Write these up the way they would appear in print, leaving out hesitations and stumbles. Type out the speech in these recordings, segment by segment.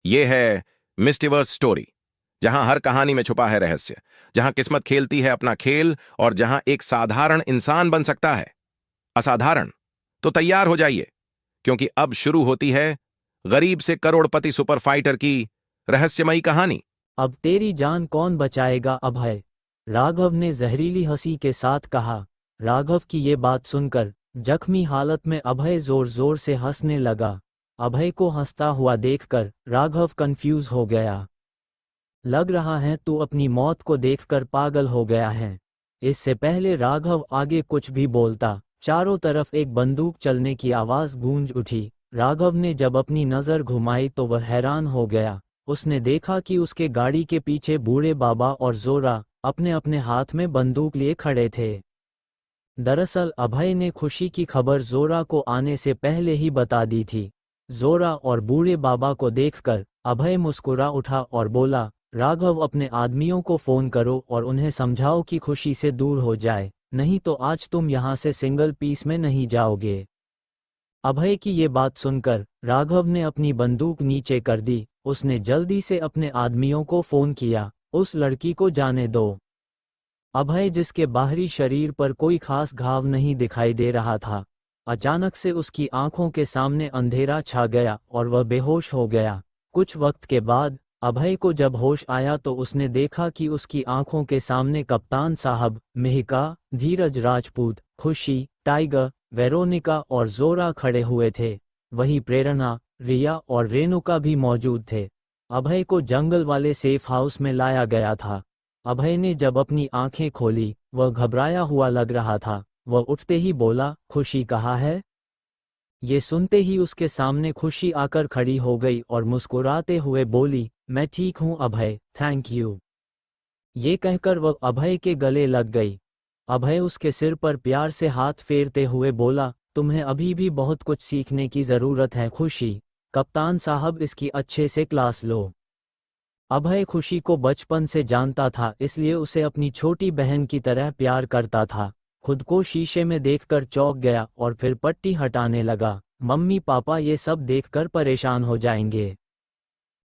ये है मिस्टीवर्स स्टोरी, जहां हर कहानी में छुपा है रहस्य, जहां किस्मत खेलती है अपना खेल और जहां एक साधारण इंसान बन सकता है असाधारण। तो तैयार हो जाइए, क्योंकि अब शुरू होती है गरीब से करोड़पति सुपर फाइटर की रहस्यमयी कहानी। अब तेरी जान कौन बचाएगा अभय? राघव ने जहरीली हंसी के साथ कहा। राघव की ये बात सुनकर जख्मी हालत में अभय जोर जोर से हंसने लगा। अभय को हंसता हुआ देखकर राघव कंफ्यूज हो गया। लग रहा है तू अपनी मौत को देखकर पागल हो गया है। इससे पहले राघव आगे कुछ भी बोलता, चारों तरफ एक बंदूक चलने की आवाज गूंज उठी। राघव ने जब अपनी नजर घुमाई तो वह हैरान हो गया। उसने देखा कि उसके गाड़ी के पीछे बूढ़े बाबा और जोरा अपने अपने हाथ में बंदूक लिए खड़े थे। दरअसल अभय ने खुशी की खबर जोरा को आने से पहले ही बता दी थी। जोरा और बूढ़े बाबा को देखकर अभय मुस्कुरा उठा और बोला, राघव अपने आदमियों को फोन करो और उन्हें समझाओ कि खुशी से दूर हो जाए, नहीं तो आज तुम यहाँ से सिंगल पीस में नहीं जाओगे। अभय की ये बात सुनकर राघव ने अपनी बंदूक नीचे कर दी। उसने जल्दी से अपने आदमियों को फोन किया, उस लड़की को जाने दो। अभय, जिसके बाहरी शरीर पर कोई खास घाव नहीं दिखाई दे रहा था, अचानक से उसकी आंखों के सामने अंधेरा छा गया और वह बेहोश हो गया। कुछ वक्त के बाद अभय को जब होश आया तो उसने देखा कि उसकी आंखों के सामने कप्तान साहब, मेहिका, धीरज राजपूत, खुशी, टाइगर, वेरोनिका और जोरा खड़े हुए थे। वहीं प्रेरणा, रिया और रेणुका भी मौजूद थे। अभय को जंगल वाले सेफ हाउस में लाया गया था। अभय ने जब अपनी आंखें खोली, वह घबराया हुआ लग रहा था। वह उठते ही बोला, खुशी कहाँ है? ये सुनते ही उसके सामने खुशी आकर खड़ी हो गई और मुस्कुराते हुए बोली, मैं ठीक हूँ अभय, थैंक यू। ये कहकर वह अभय के गले लग गई। अभय उसके सिर पर प्यार से हाथ फेरते हुए बोला, तुम्हें अभी भी बहुत कुछ सीखने की जरूरत है खुशी। कप्तान साहब, इसकी अच्छे से क्लास लो। अभय खुशी को बचपन से जानता था, इसलिए उसे अपनी छोटी बहन की तरह प्यार करता था। खुद को शीशे में देखकर चौंक गया और फिर पट्टी हटाने लगा। मम्मी पापा ये सब देखकर परेशान हो जाएंगे।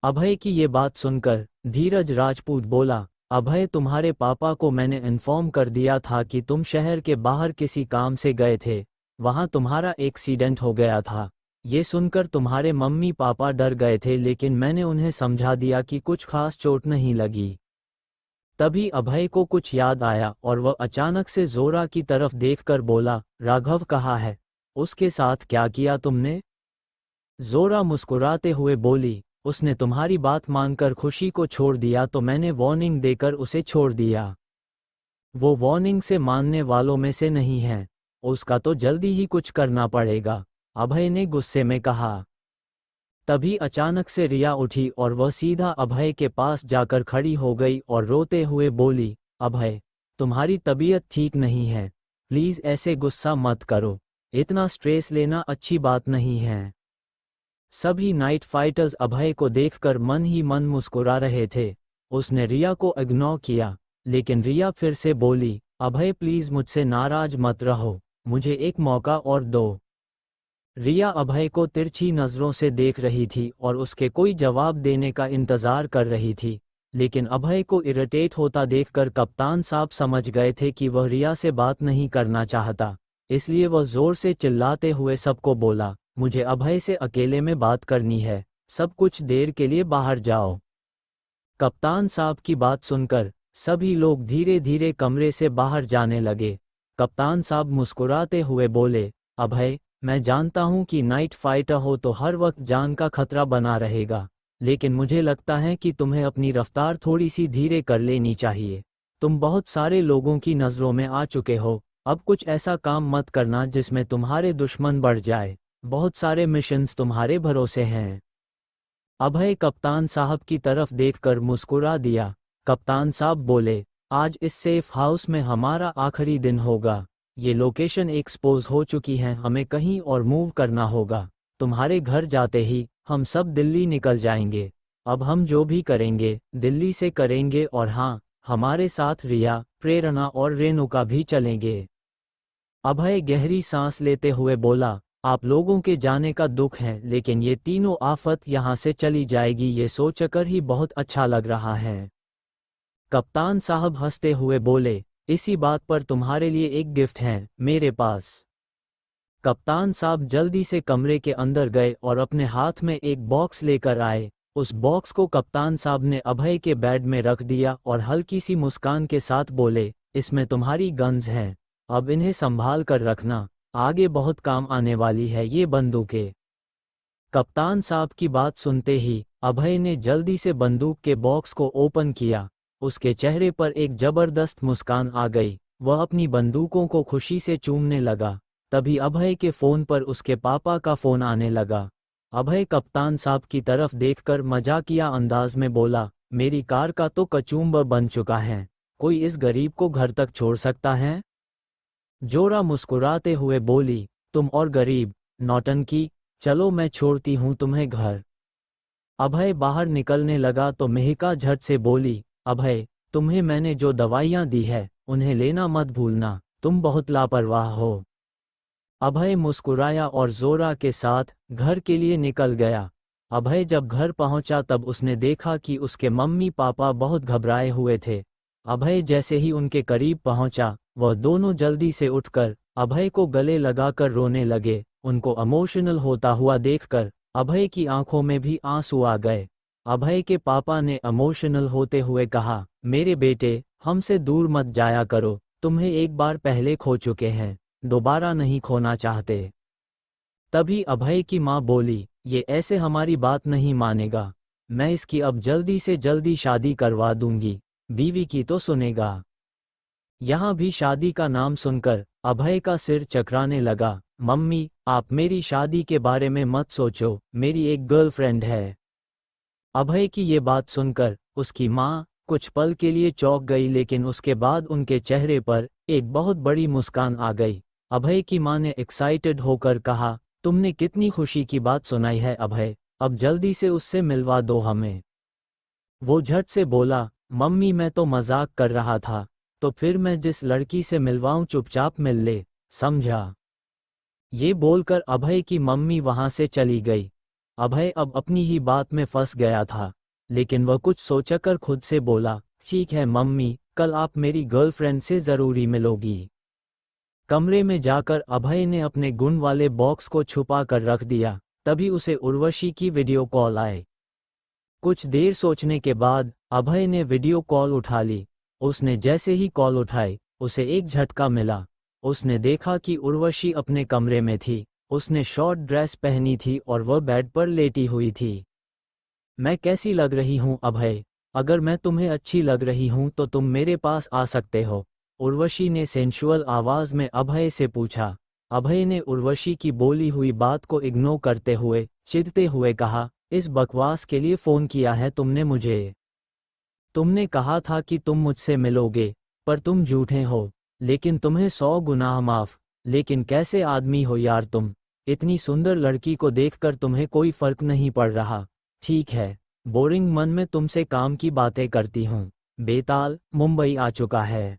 अभय की ये बात सुनकर धीरज राजपूत बोला, अभय, तुम्हारे पापा को मैंने इन्फॉर्म कर दिया था कि तुम शहर के बाहर किसी काम से गए थे। वहां तुम्हारा एक्सीडेंट हो गया था। ये सुनकर तुम्हारे मम्मी पापा डर गए थे, लेकिन मैंने उन्हें समझा दिया कि कुछ खास चोट नहीं लगी। तभी अभय को कुछ याद आया और वह अचानक से जोरा की तरफ देखकर बोला, राघव कहाँ है? उसके साथ क्या किया तुमने? जोरा मुस्कुराते हुए बोली, उसने तुम्हारी बात मानकर खुशी को छोड़ दिया तो मैंने वार्निंग देकर उसे छोड़ दिया। वो वार्निंग से मानने वालों में से नहीं है। उसका तो जल्दी ही कुछ करना पड़ेगा, अभय ने गुस्से में कहा। तभी अचानक से रिया उठी और वह सीधा अभय के पास जाकर खड़ी हो गई और रोते हुए बोली, अभय, तुम्हारी तबीयत ठीक नहीं है, प्लीज ऐसे गुस्सा मत करो। इतना स्ट्रेस लेना अच्छी बात नहीं है। सभी नाइट फाइटर्स अभय को देखकर मन ही मन मुस्कुरा रहे थे। उसने रिया को इग्नोर किया, लेकिन रिया फिर से बोली, अभय प्लीज मुझसे नाराज मत रहो, मुझे एक मौका और दो। रिया अभय को तिरछी नजरों से देख रही थी और उसके कोई जवाब देने का इंतजार कर रही थी। लेकिन अभय को इरिटेट होता देखकर कप्तान साहब समझ गए थे कि वह रिया से बात नहीं करना चाहता। इसलिए वह जोर से चिल्लाते हुए सबको बोला, मुझे अभय से अकेले में बात करनी है, सब कुछ देर के लिए बाहर जाओ। कप्तान साहब की बात सुनकर सभी लोग धीरे धीरे कमरे से बाहर जाने लगे। कप्तान साहब मुस्कुराते हुए बोले, अभय, मैं जानता हूं कि नाइट फाइटर हो तो हर वक्त जान का खतरा बना रहेगा, लेकिन मुझे लगता है कि तुम्हें अपनी रफ्तार थोड़ी सी धीरे कर लेनी चाहिए। तुम बहुत सारे लोगों की नज़रों में आ चुके हो, अब कुछ ऐसा काम मत करना जिसमें तुम्हारे दुश्मन बढ़ जाए। बहुत सारे मिशंस तुम्हारे भरोसे हैं। अभय कप्तान साहब की तरफ देखकर मुस्कुरा दिया। कप्तान साहब बोले, आज इस सेफ हाउस में हमारा आखिरी दिन होगा। ये लोकेशन एक्सपोज हो चुकी है, हमें कहीं और मूव करना होगा। तुम्हारे घर जाते ही हम सब दिल्ली निकल जाएंगे। अब हम जो भी करेंगे दिल्ली से करेंगे, और हाँ, हमारे साथ रिया, प्रेरणा और रेणुका भी चलेंगे। अभय गहरी सांस लेते हुए बोला, आप लोगों के जाने का दुख है, लेकिन ये तीनों आफत यहाँ से चली जाएगी, ये सोचकर ही बहुत अच्छा लग रहा है। कप्तान साहब हंसते हुए बोले, इसी बात पर तुम्हारे लिए एक गिफ्ट है मेरे पास। कप्तान साहब जल्दी से कमरे के अंदर गए और अपने हाथ में एक बॉक्स लेकर आए। उस बॉक्स को कप्तान साहब ने अभय के बेड में रख दिया और हल्की सी मुस्कान के साथ बोले, इसमें तुम्हारी गन्स हैं, अब इन्हें संभाल कर रखना, आगे बहुत काम आने वाली है ये बंदूकें। कप्तान साहब की बात सुनते ही अभय ने जल्दी से बंदूक के बॉक्स को ओपन किया। उसके चेहरे पर एक जबरदस्त मुस्कान आ गई, वह अपनी बंदूकों को खुशी से चूमने लगा। तभी अभय के फ़ोन पर उसके पापा का फ़ोन आने लगा। अभय कप्तान साहब की तरफ देखकर मजाकिया अंदाज में बोला, मेरी कार का तो कचूम्बर बन चुका है, कोई इस गरीब को घर तक छोड़ सकता है? जोरा मुस्कुराते हुए बोली, तुम और गरीब, नौटंकी, चलो मैं छोड़ती हूँ तुम्हें घर। अभय बाहर निकलने लगा तो मेहिका झट से बोली, अभय, तुम्हें मैंने जो दवाइयाँ दी है उन्हें लेना मत भूलना, तुम बहुत लापरवाह हो। अभय मुस्कुराया और जोरा के साथ घर के लिए निकल गया। अभय जब घर पहुंचा तब उसने देखा कि उसके मम्मी पापा बहुत घबराए हुए थे। अभय जैसे ही उनके करीब पहुंचा, वह दोनों जल्दी से उठकर अभय को गले लगाकर रोने लगे। उनको इमोशनल होता हुआ देखकर अभय की आंखों में भी आंसू आ गए। अभय के पापा ने इमोशनल होते हुए कहा, मेरे बेटे, हमसे दूर मत जाया करो, तुम्हें एक बार पहले खो चुके हैं, दोबारा नहीं खोना चाहते। तभी अभय की माँ बोली, ये ऐसे हमारी बात नहीं मानेगा, मैं इसकी अब जल्दी से जल्दी शादी करवा दूंगी, बीवी की तो सुनेगा। यहाँ भी शादी का नाम सुनकर अभय का सिर चकराने लगा। मम्मी, आप मेरी शादी के बारे में मत सोचो, मेरी एक गर्लफ्रेंड है। अभय की ये बात सुनकर उसकी माँ कुछ पल के लिए चौंक गई, लेकिन उसके बाद उनके चेहरे पर एक बहुत बड़ी मुस्कान आ गई। अभय की माँ ने एक्साइटेड होकर कहा, तुमने कितनी खुशी की बात सुनाई है अभय, अब जल्दी से उससे मिलवा दो हमें। वो झट से बोला, मम्मी मैं तो मजाक कर रहा था, तो फिर मैं जिस लड़की से मिलवाऊं चुपचाप मिल ले, समझा? ये बोलकर अभय की मम्मी वहां से चली गई। अभय अब अपनी ही बात में फंस गया था, लेकिन वह कुछ सोचकर खुद से बोला, ठीक है मम्मी, कल आप मेरी गर्लफ्रेंड से ज़रूरी मिलोगी। कमरे में जाकर अभय ने अपने गुण वाले बॉक्स को छुपा कर रख दिया। तभी उसे उर्वशी की वीडियो कॉल आए। कुछ देर सोचने के बाद अभय ने वीडियो कॉल उठा ली। उसने जैसे ही कॉल उठाई, उसे एक झटका मिला। उसने देखा कि उर्वशी अपने कमरे में थी। उसने शॉर्ट ड्रेस पहनी थी और वह बेड पर लेटी हुई थी। मैं कैसी लग रही हूँ अभय? अगर मैं तुम्हें अच्छी लग रही हूँ तो तुम मेरे पास आ सकते हो, उर्वशी ने सेंशुअल आवाज में अभय से पूछा। अभय ने उर्वशी की बोली हुई बात को इग्नोर करते हुए चिढ़ते हुए कहा, इस बकवास के लिए फोन किया है तुमने मुझे? तुमने कहा था कि तुम मुझसे मिलोगे, पर तुम झूठे हो, लेकिन तुम्हें 100 गुनाह माफ। लेकिन कैसे आदमी हो यार तुम, इतनी सुंदर लड़की को देखकर तुम्हें कोई फर्क नहीं पड़ रहा। ठीक है, बोरिंग मन में तुमसे काम की बातें करती हूँ। बेताल मुंबई आ चुका है।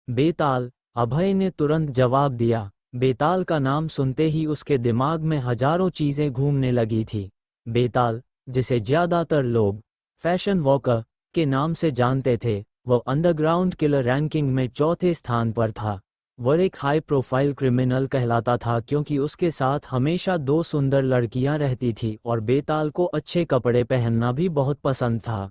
बेताल, अभय ने तुरंत जवाब दिया। बेताल का नाम सुनते ही उसके दिमाग में हजारों चीजें घूमने लगी थी। बेताल, जिसे ज्यादातर लोग फैशन वॉकर के नाम से जानते थे, वह अंडरग्राउंड किलर रैंकिंग में चौथे स्थान पर था। वह एक हाई प्रोफाइल क्रिमिनल कहलाता था क्योंकि उसके साथ हमेशा 2 सुंदर लड़कियां रहती थी और बेताल को अच्छे कपड़े पहनना भी बहुत पसंद था।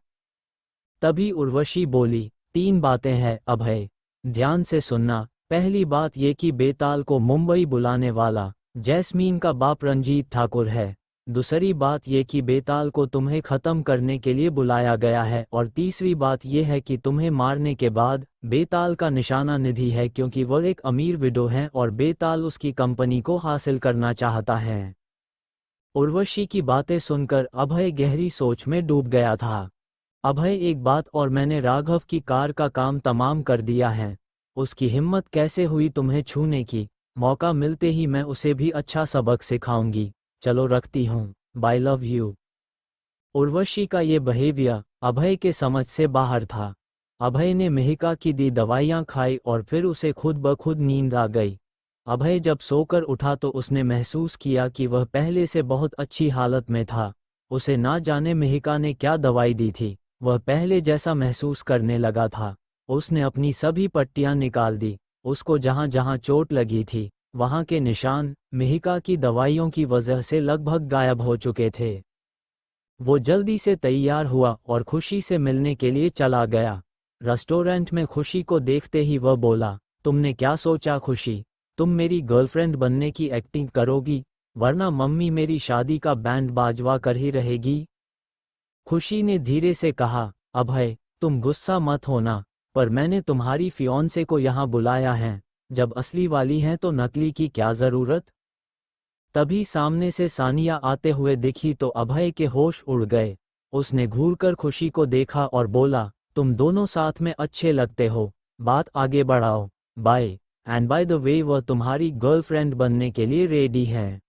तभी उर्वशी बोली, 3 बातें हैं अभय, ध्यान से सुनना। पहली बात ये कि बेताल को मुंबई बुलाने वाला जैस्मीन का बाप रंजीत ठाकुर है। दूसरी बात ये कि बेताल को तुम्हें ख़त्म करने के लिए बुलाया गया है। और तीसरी बात यह है कि तुम्हें मारने के बाद बेताल का निशाना निधि है, क्योंकि वह एक अमीर विडो है और बेताल उसकी कंपनी को हासिल करना चाहता है। उर्वशी की बातें सुनकर अभय गहरी सोच में डूब गया था। अभय, एक बात और, मैंने राघव की कार का काम तमाम कर दिया है। उसकी हिम्मत कैसे हुई तुम्हें छूने की? मौका मिलते ही मैं उसे भी अच्छा सबक सिखाऊंगी। चलो रखती हूँ, बाय, लव यू। उर्वशी का ये बिहेवियर अभय के समझ से बाहर था। अभय ने मेहिका की दी दवाइयाँ खाई और फिर उसे खुद ब खुद नींद आ गई। अभय जब सोकर उठा तो उसने महसूस किया कि वह पहले से बहुत अच्छी हालत में था। उसे ना जाने मिहिका ने क्या दवाई दी थी, वह पहले जैसा महसूस करने लगा था। उसने अपनी सभी पट्टियां निकाल दी। उसको जहां जहां चोट लगी थी वहां के निशान मिहिका की दवाइयों की वजह से लगभग गायब हो चुके थे। वो जल्दी से तैयार हुआ और खुशी से मिलने के लिए चला गया। रेस्टोरेंट में खुशी को देखते ही वह बोला, तुमने क्या सोचा खुशी? तुम मेरी गर्लफ्रेंड बनने की एक्टिंग करोगी, वरना मम्मी मेरी शादी का बैंड बाजवा कर ही रहेगी। खुशी ने धीरे से कहा, अभय तुम गुस्सा मत होना, पर मैंने तुम्हारी फियांसे को यहाँ बुलाया है। जब असली वाली हैं तो नकली की क्या जरूरत? तभी सामने से सानिया आते हुए दिखी तो अभय के होश उड़ गए। उसने घूरकर खुशी को देखा और बोला, तुम दोनों साथ में अच्छे लगते हो, बात आगे बढ़ाओ। By and by the way वह तुम्हारी गर्लफ्रेंड बनने के लिए रेडी है।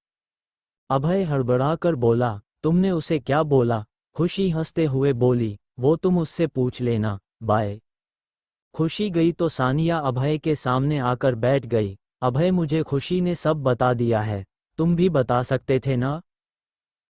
अभय हड़बड़ाकर बोला, तुमने उसे क्या बोला? खुशी हंसते हुए बोली, वो तुम उससे पूछ लेना। बाय। खुशी गई तो सानिया अभय के सामने आकर बैठ गई। अभय मुझे खुशी ने सब बता दिया है, तुम भी बता सकते थे ना?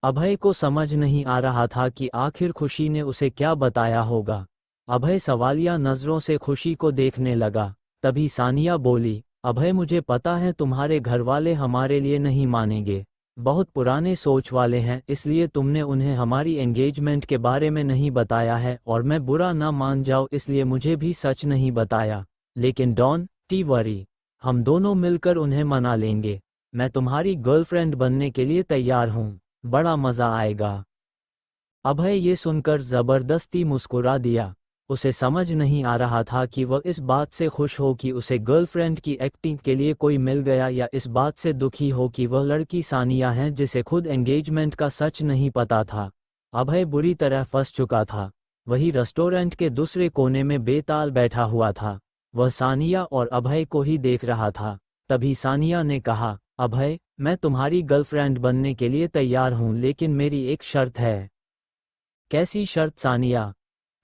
अभय को समझ नहीं आ रहा था कि आखिर खुशी ने उसे क्या बताया होगा। अभय सवालिया नजरों से खुशी को देखने लगा। तभी सानिया बोली, अभय मुझे पता है तुम्हारे घरवाले हमारे लिए नहीं मानेंगे, बहुत पुराने सोच वाले हैं, इसलिए तुमने उन्हें हमारी एंगेजमेंट के बारे में नहीं बताया है और मैं बुरा ना मान जाऊं इसलिए मुझे भी सच नहीं बताया। लेकिन डॉन टी वरी, हम दोनों मिलकर उन्हें मना लेंगे। मैं तुम्हारी गर्लफ्रेंड बनने के लिए तैयार हूँ, बड़ा मजा आएगा। अभय ये सुनकर जबरदस्ती मुस्कुरा दिया। उसे समझ नहीं आ रहा था कि वह इस बात से खुश हो कि उसे गर्लफ्रेंड की एक्टिंग के लिए कोई मिल गया या इस बात से दुखी हो कि वह लड़की सानिया है जिसे खुद एंगेजमेंट का सच नहीं पता था। अभय बुरी तरह फंस चुका था। वही रेस्टोरेंट के दूसरे कोने में बेताल बैठा हुआ था। वह सानिया और अभय को ही देख रहा था। तभी सानिया ने कहा, अभय मैं तुम्हारी गर्लफ्रेंड बनने के लिए तैयार हूँ, लेकिन मेरी एक शर्त है। कैसी शर्त सानिया?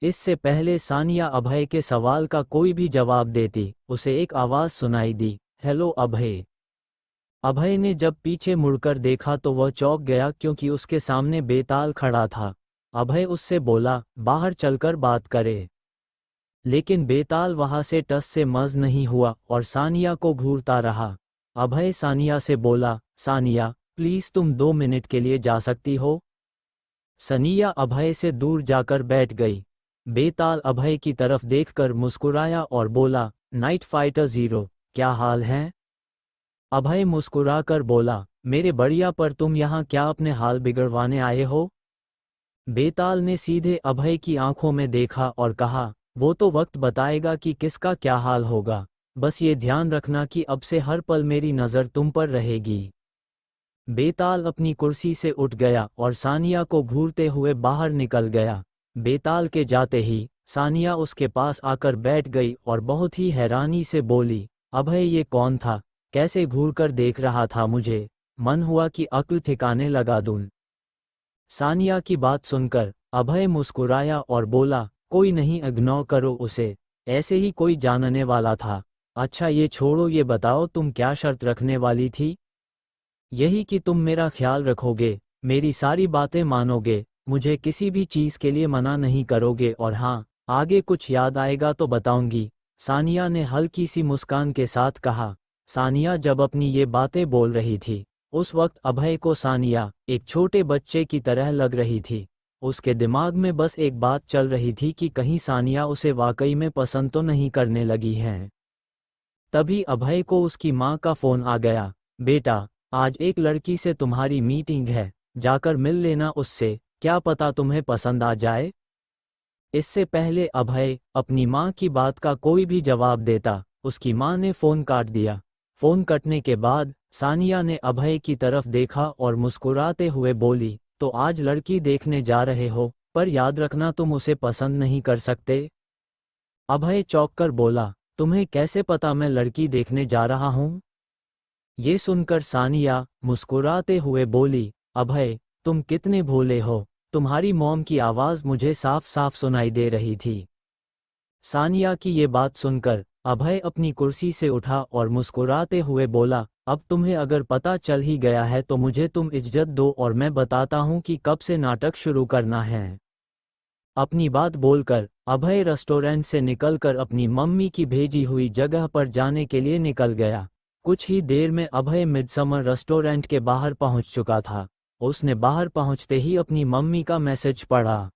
इससे पहले सानिया अभय के सवाल का कोई भी जवाब देती, उसे एक आवाज सुनाई दी, हेलो अभय। अभय ने जब पीछे मुड़कर देखा तो वह चौंक गया क्योंकि उसके सामने बेताल खड़ा था। अभय उससे बोला, बाहर चलकर बात करे। लेकिन बेताल वहां से टस से मज नहीं हुआ और सानिया को घूरता रहा। अभय सानिया से बोला, सानिया प्लीज तुम 2 मिनट के लिए जा सकती हो? सानिया अभय से दूर जाकर बैठ गई। बेताल अभय की तरफ देखकर मुस्कुराया और बोला, नाइट फाइटर 0, क्या हाल है? अभय मुस्कुराकर बोला, मेरे बढ़िया, पर तुम यहाँ क्या अपने हाल बिगड़वाने आए हो? बेताल ने सीधे अभय की आंखों में देखा और कहा, वो तो वक्त बताएगा कि किसका क्या हाल होगा, बस ये ध्यान रखना कि अब से हर पल मेरी नज़र तुम पर रहेगी। बेताल अपनी कुर्सी से उठ गया और सानिया को घूरते हुए बाहर निकल गया। बेताल के जाते ही सानिया उसके पास आकर बैठ गई और बहुत ही हैरानी से बोली, अभय ये कौन था? कैसे घूरकर देख रहा था मुझे? मन हुआ कि अक्ल ठिकाने लगा दूं। सानिया की बात सुनकर अभय मुस्कुराया और बोला, कोई नहीं, इग्नोर करो उसे, ऐसे ही कोई जानने वाला था। अच्छा ये छोड़ो, ये बताओ तुम क्या शर्त रखने वाली थी? यही कि तुम मेरा ख्याल रखोगे, मेरी सारी बातें मानोगे, मुझे किसी भी चीज़ के लिए मना नहीं करोगे, और हाँ, आगे कुछ याद आएगा तो बताऊंगी, सानिया ने हल्की सी मुस्कान के साथ कहा। सानिया जब अपनी ये बातें बोल रही थी उस वक्त अभय को सानिया एक छोटे बच्चे की तरह लग रही थी। उसके दिमाग में बस एक बात चल रही थी कि कहीं सानिया उसे वाकई में पसंद तो नहीं करने लगी है। तभी अभय को उसकी माँ का फ़ोन आ गया, बेटा आज एक लड़की से तुम्हारी मीटिंग है, जाकर मिल लेना उससे, क्या पता तुम्हें पसंद आ जाए। इससे पहले अभय अपनी माँ की बात का कोई भी जवाब देता, उसकी माँ ने फ़ोन काट दिया। फ़ोन कटने के बाद सानिया ने अभय की तरफ देखा और मुस्कुराते हुए बोली, तो आज लड़की देखने जा रहे हो, पर याद रखना तुम उसे पसंद नहीं कर सकते। अभय चौंक कर बोला, तुम्हें कैसे पता मैं लड़की देखने जा रहा हूँ? ये सुनकर सानिया मुस्कुराते हुए बोली, अभय तुम कितने भोले हो, तुम्हारी मॉम की आवाज़ मुझे साफ साफ सुनाई दे रही थी। सानिया की ये बात सुनकर अभय अपनी कुर्सी से उठा और मुस्कुराते हुए बोला, अब तुम्हें अगर पता चल ही गया है तो मुझे तुम इज्जत दो और मैं बताता हूँ कि कब से नाटक शुरू करना है। अपनी बात बोलकर अभय रेस्टोरेंट से निकलकर अपनी मम्मी की भेजी हुई जगह पर जाने के लिए निकल गया। कुछ ही देर में अभय मिडसमर रेस्टोरेंट के बाहर पहुंच चुका था। उसने बाहर पहुंचते ही अपनी मम्मी का मैसेज पढ़ा।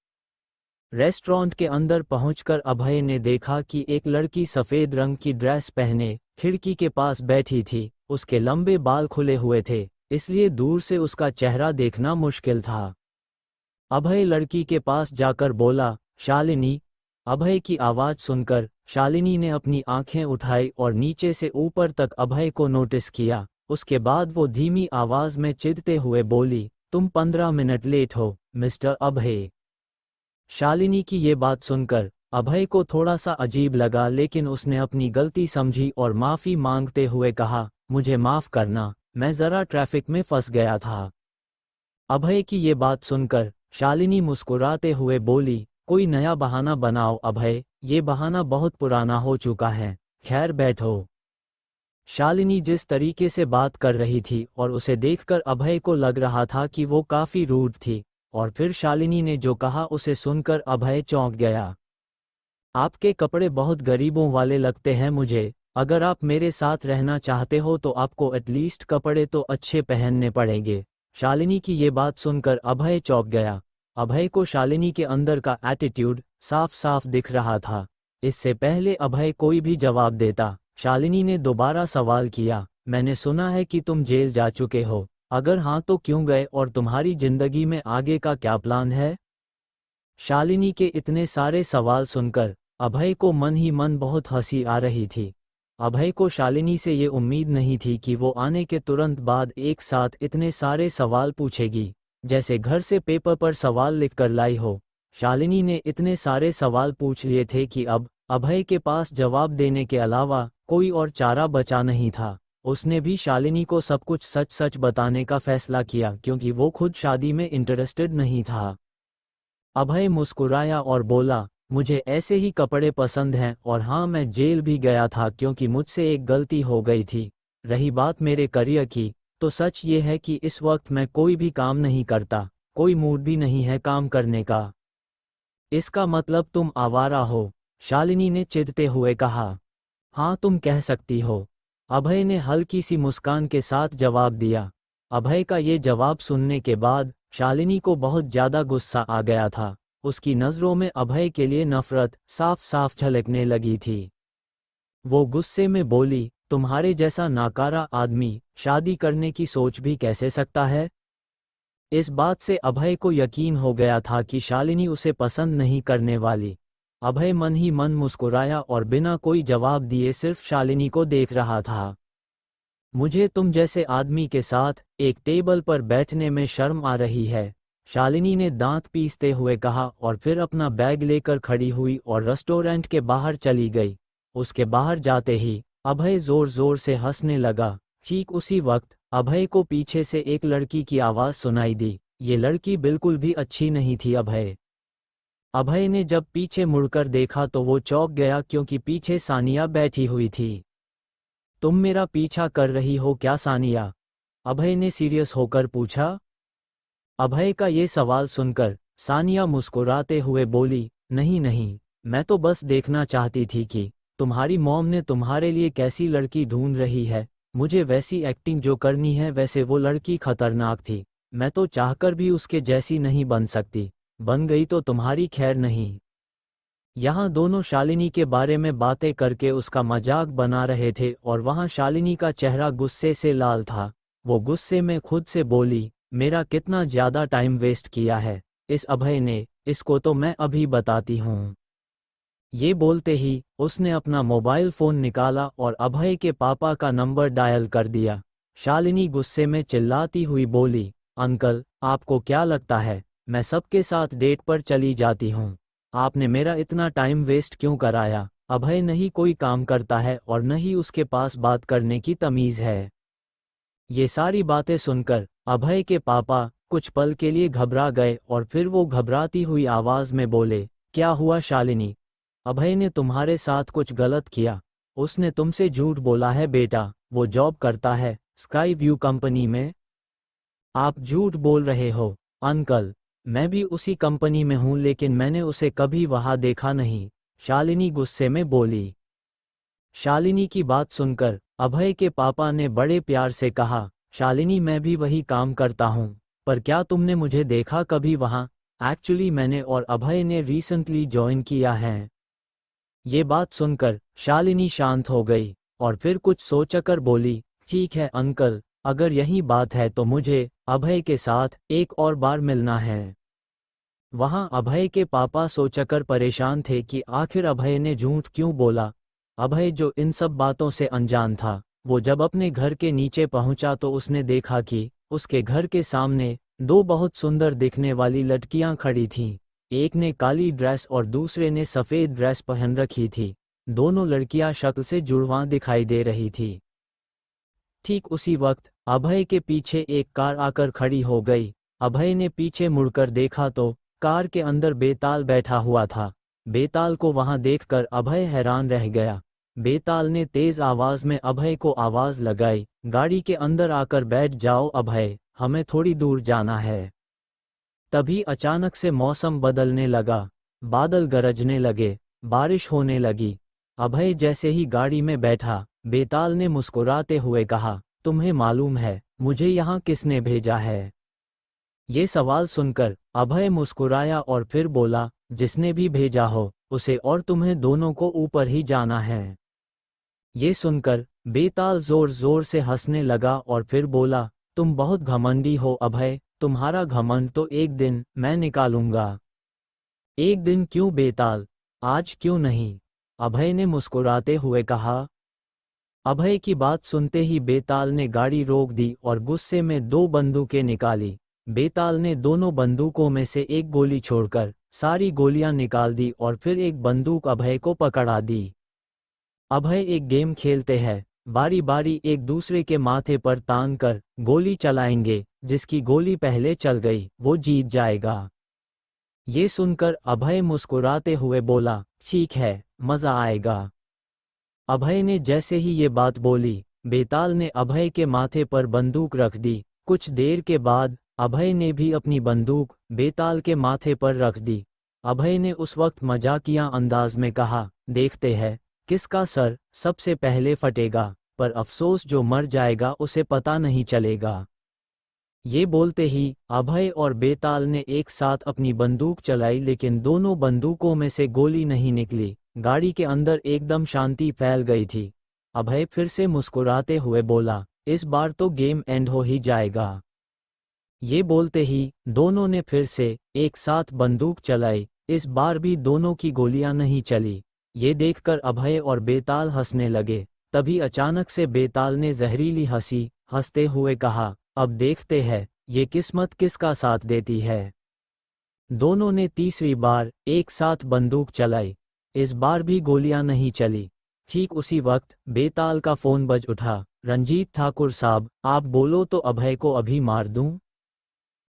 रेस्टोरेंट के अंदर पहुंचकर अभय ने देखा कि एक लड़की सफेद रंग की ड्रेस पहने खिड़की के पास बैठी थी। उसके लंबे बाल खुले हुए थे, इसलिए दूर से उसका चेहरा देखना मुश्किल था। अभय लड़की के पास जाकर बोला, शालिनी। अभय की आवाज सुनकर शालिनी ने अपनी आंखें उठाई और नीचे से ऊपर तक अभय को नोटिस किया। उसके बाद वो धीमी आवाज में चिढ़ते हुए बोली, तुम 15 मिनट लेट हो मिस्टर अभय। शालिनी की ये बात सुनकर अभय को थोड़ा सा अजीब लगा, लेकिन उसने अपनी गलती समझी और माफी मांगते हुए कहा, मुझे माफ करना, मैं जरा ट्रैफिक में फंस गया था। अभय की ये बात सुनकर शालिनी मुस्कुराते हुए बोली, कोई नया बहाना बनाओ अभय, ये बहाना बहुत पुराना हो चुका है, खैर बैठो। शालिनी जिस तरीके से बात कर रही थी और उसे देखकर अभय को लग रहा था कि वो काफी रूड थी, और फिर शालिनी ने जो कहा उसे सुनकर अभय चौंक गया। आपके कपड़े बहुत गरीबों वाले लगते हैं मुझे, अगर आप मेरे साथ रहना चाहते हो तो आपको एटलीस्ट कपड़े तो अच्छे पहनने पड़ेंगे। शालिनी की ये बात सुनकर अभय चौंक गया। अभय को शालिनी के अंदर का एटीट्यूड साफ साफ दिख रहा था। इससे पहले अभय कोई भी जवाब देता, शालिनी ने दोबारा सवाल किया, मैंने सुना है कि तुम जेल जा चुके हो, अगर हाँ तो क्यों गए और तुम्हारी जिंदगी में आगे का क्या प्लान है? शालिनी के इतने सारे सवाल सुनकर अभय को मन ही मन बहुत हंसी आ रही थी। अभय को शालिनी से ये उम्मीद नहीं थी कि वो आने के तुरंत बाद एक साथ इतने सारे सवाल पूछेगी, जैसे घर से पेपर पर सवाल लिखकर लाई हो। शालिनी ने इतने सारे सवाल पूछ लिए थे कि अब अभय के पास जवाब देने के अलावा कोई और चारा बचा नहीं था। उसने भी शालिनी को सब कुछ सच सच बताने का फैसला किया, क्योंकि वो खुद शादी में इंटरेस्टेड नहीं था। अभय मुस्कुराया और बोला, मुझे ऐसे ही कपड़े पसंद हैं, और हाँ मैं जेल भी गया था क्योंकि मुझसे एक गलती हो गई थी। रही बात मेरे करियर की, तो सच ये है कि इस वक्त मैं कोई भी काम नहीं करता, कोई मूड भी नहीं है काम करने का। इसका मतलब तुम आवारा हो? शालिनी ने चिढ़ते हुए कहा। हाँ तुम कह सकती हो, अभय ने हल्की सी मुस्कान के साथ जवाब दिया। अभय का ये जवाब सुनने के बाद शालिनी को बहुत ज्यादा गुस्सा आ गया था। उसकी नज़रों में अभय के लिए नफरत साफ साफ झलकने लगी थी। वो गुस्से में बोली, तुम्हारे जैसा नाकारा आदमी शादी करने की सोच भी कैसे सकता है? इस बात से अभय को यकीन हो गया था कि शालिनी उसे पसंद नहीं करने वाली। अभय मन ही मन मुस्कुराया और बिना कोई जवाब दिए सिर्फ शालिनी को देख रहा था। मुझे तुम जैसे आदमी के साथ एक टेबल पर बैठने में शर्म आ रही है, शालिनी ने दांत पीसते हुए कहा, और फिर अपना बैग लेकर खड़ी हुई और रेस्टोरेंट के बाहर चली गई। उसके बाहर जाते ही अभय जोर जोर से हंसने लगा। ठीक उसी वक्त अभय को पीछे से एक लड़की की आवाज़ सुनाई दी। ये लड़की बिल्कुल भी अच्छी नहीं थी। अभय ने जब पीछे मुड़कर देखा तो वो चौंक गया, क्योंकि पीछे सानिया बैठी हुई थी। तुम मेरा पीछा कर रही हो क्या सानिया? अभय ने सीरियस होकर पूछा। अभय का ये सवाल सुनकर सानिया मुस्कुराते हुए बोली, नहीं नहीं, मैं तो बस देखना चाहती थी कि तुम्हारी मॉम ने तुम्हारे लिए कैसी लड़की ढूंढ रही है। मुझे वैसी एक्टिंग जो करनी है, वैसे वो लड़की खतरनाक थी। मैं तो चाहकर भी उसके जैसी नहीं बन सकती, बन गई तो तुम्हारी खैर नहीं। यहाँ दोनों शालिनी के बारे में बातें करके उसका मजाक बना रहे थे, और वहाँ शालिनी का चेहरा गुस्से से लाल था। वो गुस्से में खुद से बोली, मेरा कितना ज्यादा टाइम वेस्ट किया है इस अभय ने, इसको तो मैं अभी बताती हूँ। ये बोलते ही उसने अपना मोबाइल फोन निकाला और अभय के पापा का नंबर डायल कर दिया। शालिनी गुस्से में चिल्लाती हुई बोली, अंकल आपको क्या लगता है मैं सबके साथ डेट पर चली जाती हूँ? आपने मेरा इतना टाइम वेस्ट क्यों कराया? अभय नहीं कोई काम करता है और न ही उसके पास बात करने की तमीज है। ये सारी बातें सुनकर अभय के पापा कुछ पल के लिए घबरा गए, और फिर वो घबराती हुई आवाज में बोले, क्या हुआ शालिनी? अभय ने तुम्हारे साथ कुछ गलत किया? उसने तुमसे झूठ बोला है बेटा, वो जॉब करता है स्काई व्यू कंपनी में। आप झूठ बोल रहे हो अंकल, मैं भी उसी कंपनी में हूं लेकिन मैंने उसे कभी वहां देखा नहीं, शालिनी गुस्से में बोली। शालिनी की बात सुनकर अभय के पापा ने बड़े प्यार से कहा, शालिनी मैं भी वही काम करता हूं, पर क्या तुमने मुझे देखा कभी वहां? एक्चुअली मैंने और अभय ने रिसेंटली ज्वाइन किया है। ये बात सुनकर शालिनी शांत हो गई और फिर कुछ सोचकर बोली, ठीक है अंकल, अगर यही बात है तो मुझे अभय के साथ एक और बार मिलना है। वहां अभय के पापा सोचकर परेशान थे कि आखिर अभय ने झूठ क्यों बोला। अभय जो इन सब बातों से अनजान था, वो जब अपने घर के नीचे पहुंचा तो उसने देखा कि उसके घर के सामने दो बहुत सुंदर दिखने वाली लड़कियां खड़ी थीं। एक ने काली ड्रेस और दूसरे ने सफ़ेद ड्रेस पहन रखी थी। दोनों लड़कियां शक्ल से जुड़वां दिखाई दे रही थी। ठीक उसी वक्त अभय के पीछे एक कार आकर खड़ी हो गई। अभय ने पीछे मुड़कर देखा तो कार के अंदर बेताल बैठा हुआ था। बेताल को वहां देखकर अभय हैरान रह गया। बेताल ने तेज आवाज में अभय को आवाज लगाई, गाड़ी के अंदर आकर बैठ जाओ अभय, हमें थोड़ी दूर जाना है। तभी अचानक से मौसम बदलने लगा, बादल गरजने लगे, बारिश होने लगी। अभय जैसे ही गाड़ी में बैठा, बेताल ने मुस्कुराते हुए कहा, तुम्हें मालूम है मुझे यहाँ किसने भेजा है? ये सवाल सुनकर अभय मुस्कुराया और फिर बोला, जिसने भी भेजा हो उसे और तुम्हें दोनों को ऊपर ही जाना है। ये सुनकर बेताल जोर जोर से हंसने लगा और फिर बोला, तुम बहुत घमंडी हो अभय, तुम्हारा घमंड तो एक दिन मैं निकालूंगा। एक दिन क्यों बेताल, आज क्यों नहीं? अभय ने मुस्कुराते हुए कहा। अभय की बात सुनते ही बेताल ने गाड़ी रोक दी और गुस्से में दो बंदूकें निकाली। बेताल ने दोनों बंदूकों में से एक गोली छोड़कर सारी गोलियां निकाल दी और फिर एक बंदूक अभय को पकड़ा दी। अभय एक गेम खेलते हैं, बारी बारी एक दूसरे के माथे पर तान कर गोली चलाएंगे, जिसकी गोली पहले चल गई वो जीत जाएगा। ये सुनकर अभय मुस्कुराते हुए बोला, ठीक है, मजा आएगा। अभय ने जैसे ही ये बात बोली, बेताल ने अभय के माथे पर बंदूक रख दी। कुछ देर के बाद अभय ने भी अपनी बंदूक बेताल के माथे पर रख दी। अभय ने उस वक्त मजाकिया अंदाज में कहा, देखते हैं किसका सर सबसे पहले फटेगा, पर अफसोस जो मर जाएगा उसे पता नहीं चलेगा। ये बोलते ही अभय और बेताल ने एक साथ अपनी बंदूक चलाई लेकिन दोनों बंदूकों में से गोली नहीं निकली। गाड़ी के अंदर एकदम शांति फैल गई थी। अभय फिर से मुस्कुराते हुए बोला, इस बार तो गेम एंड हो ही जाएगा। ये बोलते ही दोनों ने फिर से एक साथ बंदूक चलाई। इस बार भी दोनों की गोलियां नहीं चली। ये देखकर अभय और बेताल हंसने लगे। तभी अचानक से बेताल ने जहरीली हंसी हंसते हुए कहा, अब देखते हैं ये किस्मत किसका साथ देती है। दोनों ने तीसरी बार एक साथ बंदूक चलाई। इस बार भी गोलियां नहीं चली। ठीक उसी वक्त बेताल का फोन बज उठा। रंजीत ठाकुर साहब, आप बोलो तो अभय को अभी मार दूं?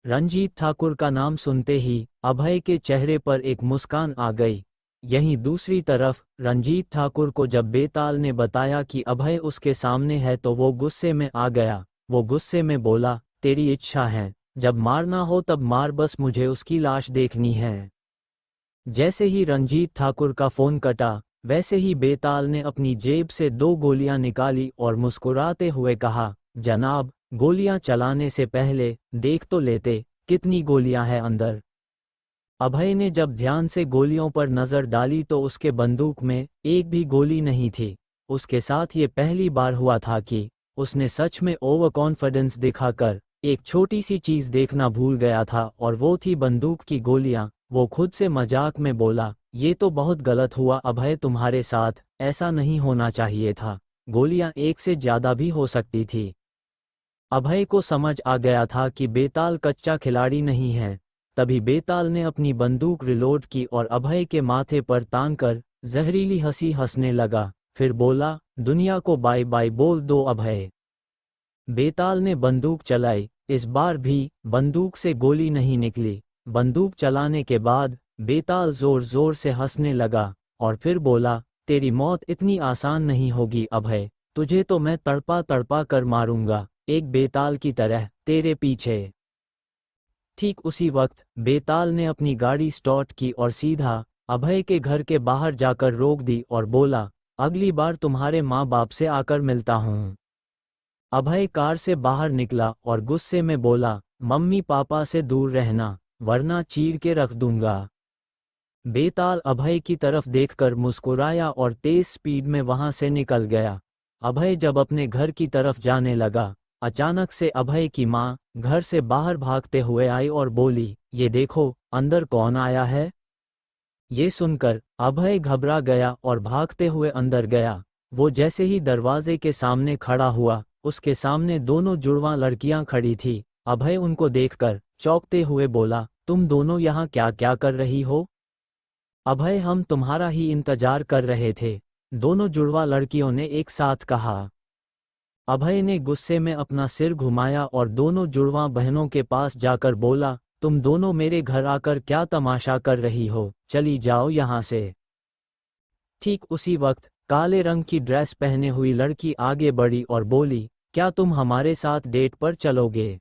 रंजीत ठाकुर का नाम सुनते ही अभय के चेहरे पर एक मुस्कान आ गई। यहीं दूसरी तरफ रंजीत ठाकुर को जब बेताल ने बताया कि अभय उसके सामने है तो वो गुस्से में आ गया। वो गुस्से में बोला, तेरी इच्छा है, जब मारना हो तब मार, बस मुझे उसकी लाश देखनी है। जैसे ही रंजीत ठाकुर का फोन कटा, वैसे ही बेताल ने अपनी जेब से दो गोलियां निकाली और मुस्कुराते हुए कहा, जनाब, गोलियां चलाने से पहले देख तो लेते कितनी गोलियां हैं अंदर। अभय ने जब ध्यान से गोलियों पर नजर डाली तो उसके बंदूक में एक भी गोली नहीं थी। उसके साथ ये पहली बार हुआ था कि उसने सच में ओवर कॉन्फिडेंस दिखाकर एक छोटी सी चीज देखना भूल गया था और वो थी बंदूक की गोलियां। वो खुद से मजाक में बोला, ये तो बहुत गलत हुआ अभय तुम्हारे साथ, ऐसा नहीं होना चाहिए था, गोलियां एक से ज्यादा भी हो सकती थी। अभय को समझ आ गया था कि बेताल कच्चा खिलाड़ी नहीं है। तभी बेताल ने अपनी बंदूक रिलोड की और अभय के माथे पर तानकर जहरीली हंसी हंसने लगा। फिर बोला, दुनिया को बाय बाय बोल दो अभय। बेताल ने बंदूक चलाई। इस बार भी बंदूक से गोली नहीं निकली। बंदूक चलाने के बाद बेताल जोर जोर से हंसने लगा और फिर बोला, तेरी मौत इतनी आसान नहीं होगी अभय, तुझे तो मैं तड़पा तड़पा कर मारूंगा, एक बेताल की तरह, तेरे पीछे। ठीक उसी वक्त बेताल ने अपनी गाड़ी स्टार्ट की और सीधा अभय के घर के बाहर जाकर रोक दी और बोला, अगली बार तुम्हारे माँ बाप से आकर मिलता हूँ। अभय कार से बाहर निकला और गुस्से में बोला, मम्मी पापा से दूर रहना, वरना चीर के रख दूंगा। बेताल अभय की तरफ देखकर मुस्कुराया और तेज स्पीड में वहां से निकल गया। अभय जब अपने घर की तरफ जाने लगा, अचानक से अभय की माँ घर से बाहर भागते हुए आई और बोली, ये देखो, अंदर कौन आया है। ये सुनकर अभय घबरा गया और भागते हुए अंदर गया। वो जैसे ही दरवाजे के सामने खड़ा हुआ, उसके सामने दोनों जुड़वां लड़कियां खड़ी थी। अभय उनको देखकर चौंकते हुए बोला, तुम दोनों यहाँ क्या क्या कर रही हो। अभय, हम तुम्हारा ही इंतजार कर रहे थे, दोनों जुड़वा लड़कियों ने एक साथ कहा। अभय ने गुस्से में अपना सिर घुमाया और दोनों जुड़वा बहनों के पास जाकर बोला, तुम दोनों मेरे घर आकर क्या तमाशा कर रही हो, चली जाओ यहाँ से। ठीक उसी वक्त काले रंग की ड्रेस पहने हुई लड़की आगे बढ़ी और बोली, क्या तुम हमारे साथ डेट पर चलोगे।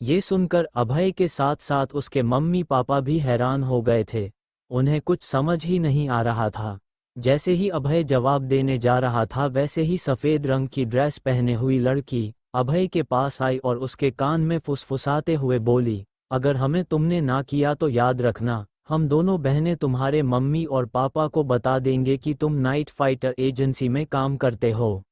ये सुनकर अभय के साथ साथ उसके मम्मी पापा भी हैरान हो गए थे। उन्हें कुछ समझ ही नहीं आ रहा था। जैसे ही अभय जवाब देने जा रहा था, वैसे ही सफ़ेद रंग की ड्रेस पहने हुई लड़की अभय के पास आई और उसके कान में फुसफुसाते हुए बोली, अगर हमें तुमने ना किया तो याद रखना, हम दोनों बहनें तुम्हारे मम्मी और पापा को बता देंगे कि तुम नाइट फाइटर एजेंसी में काम करते हो।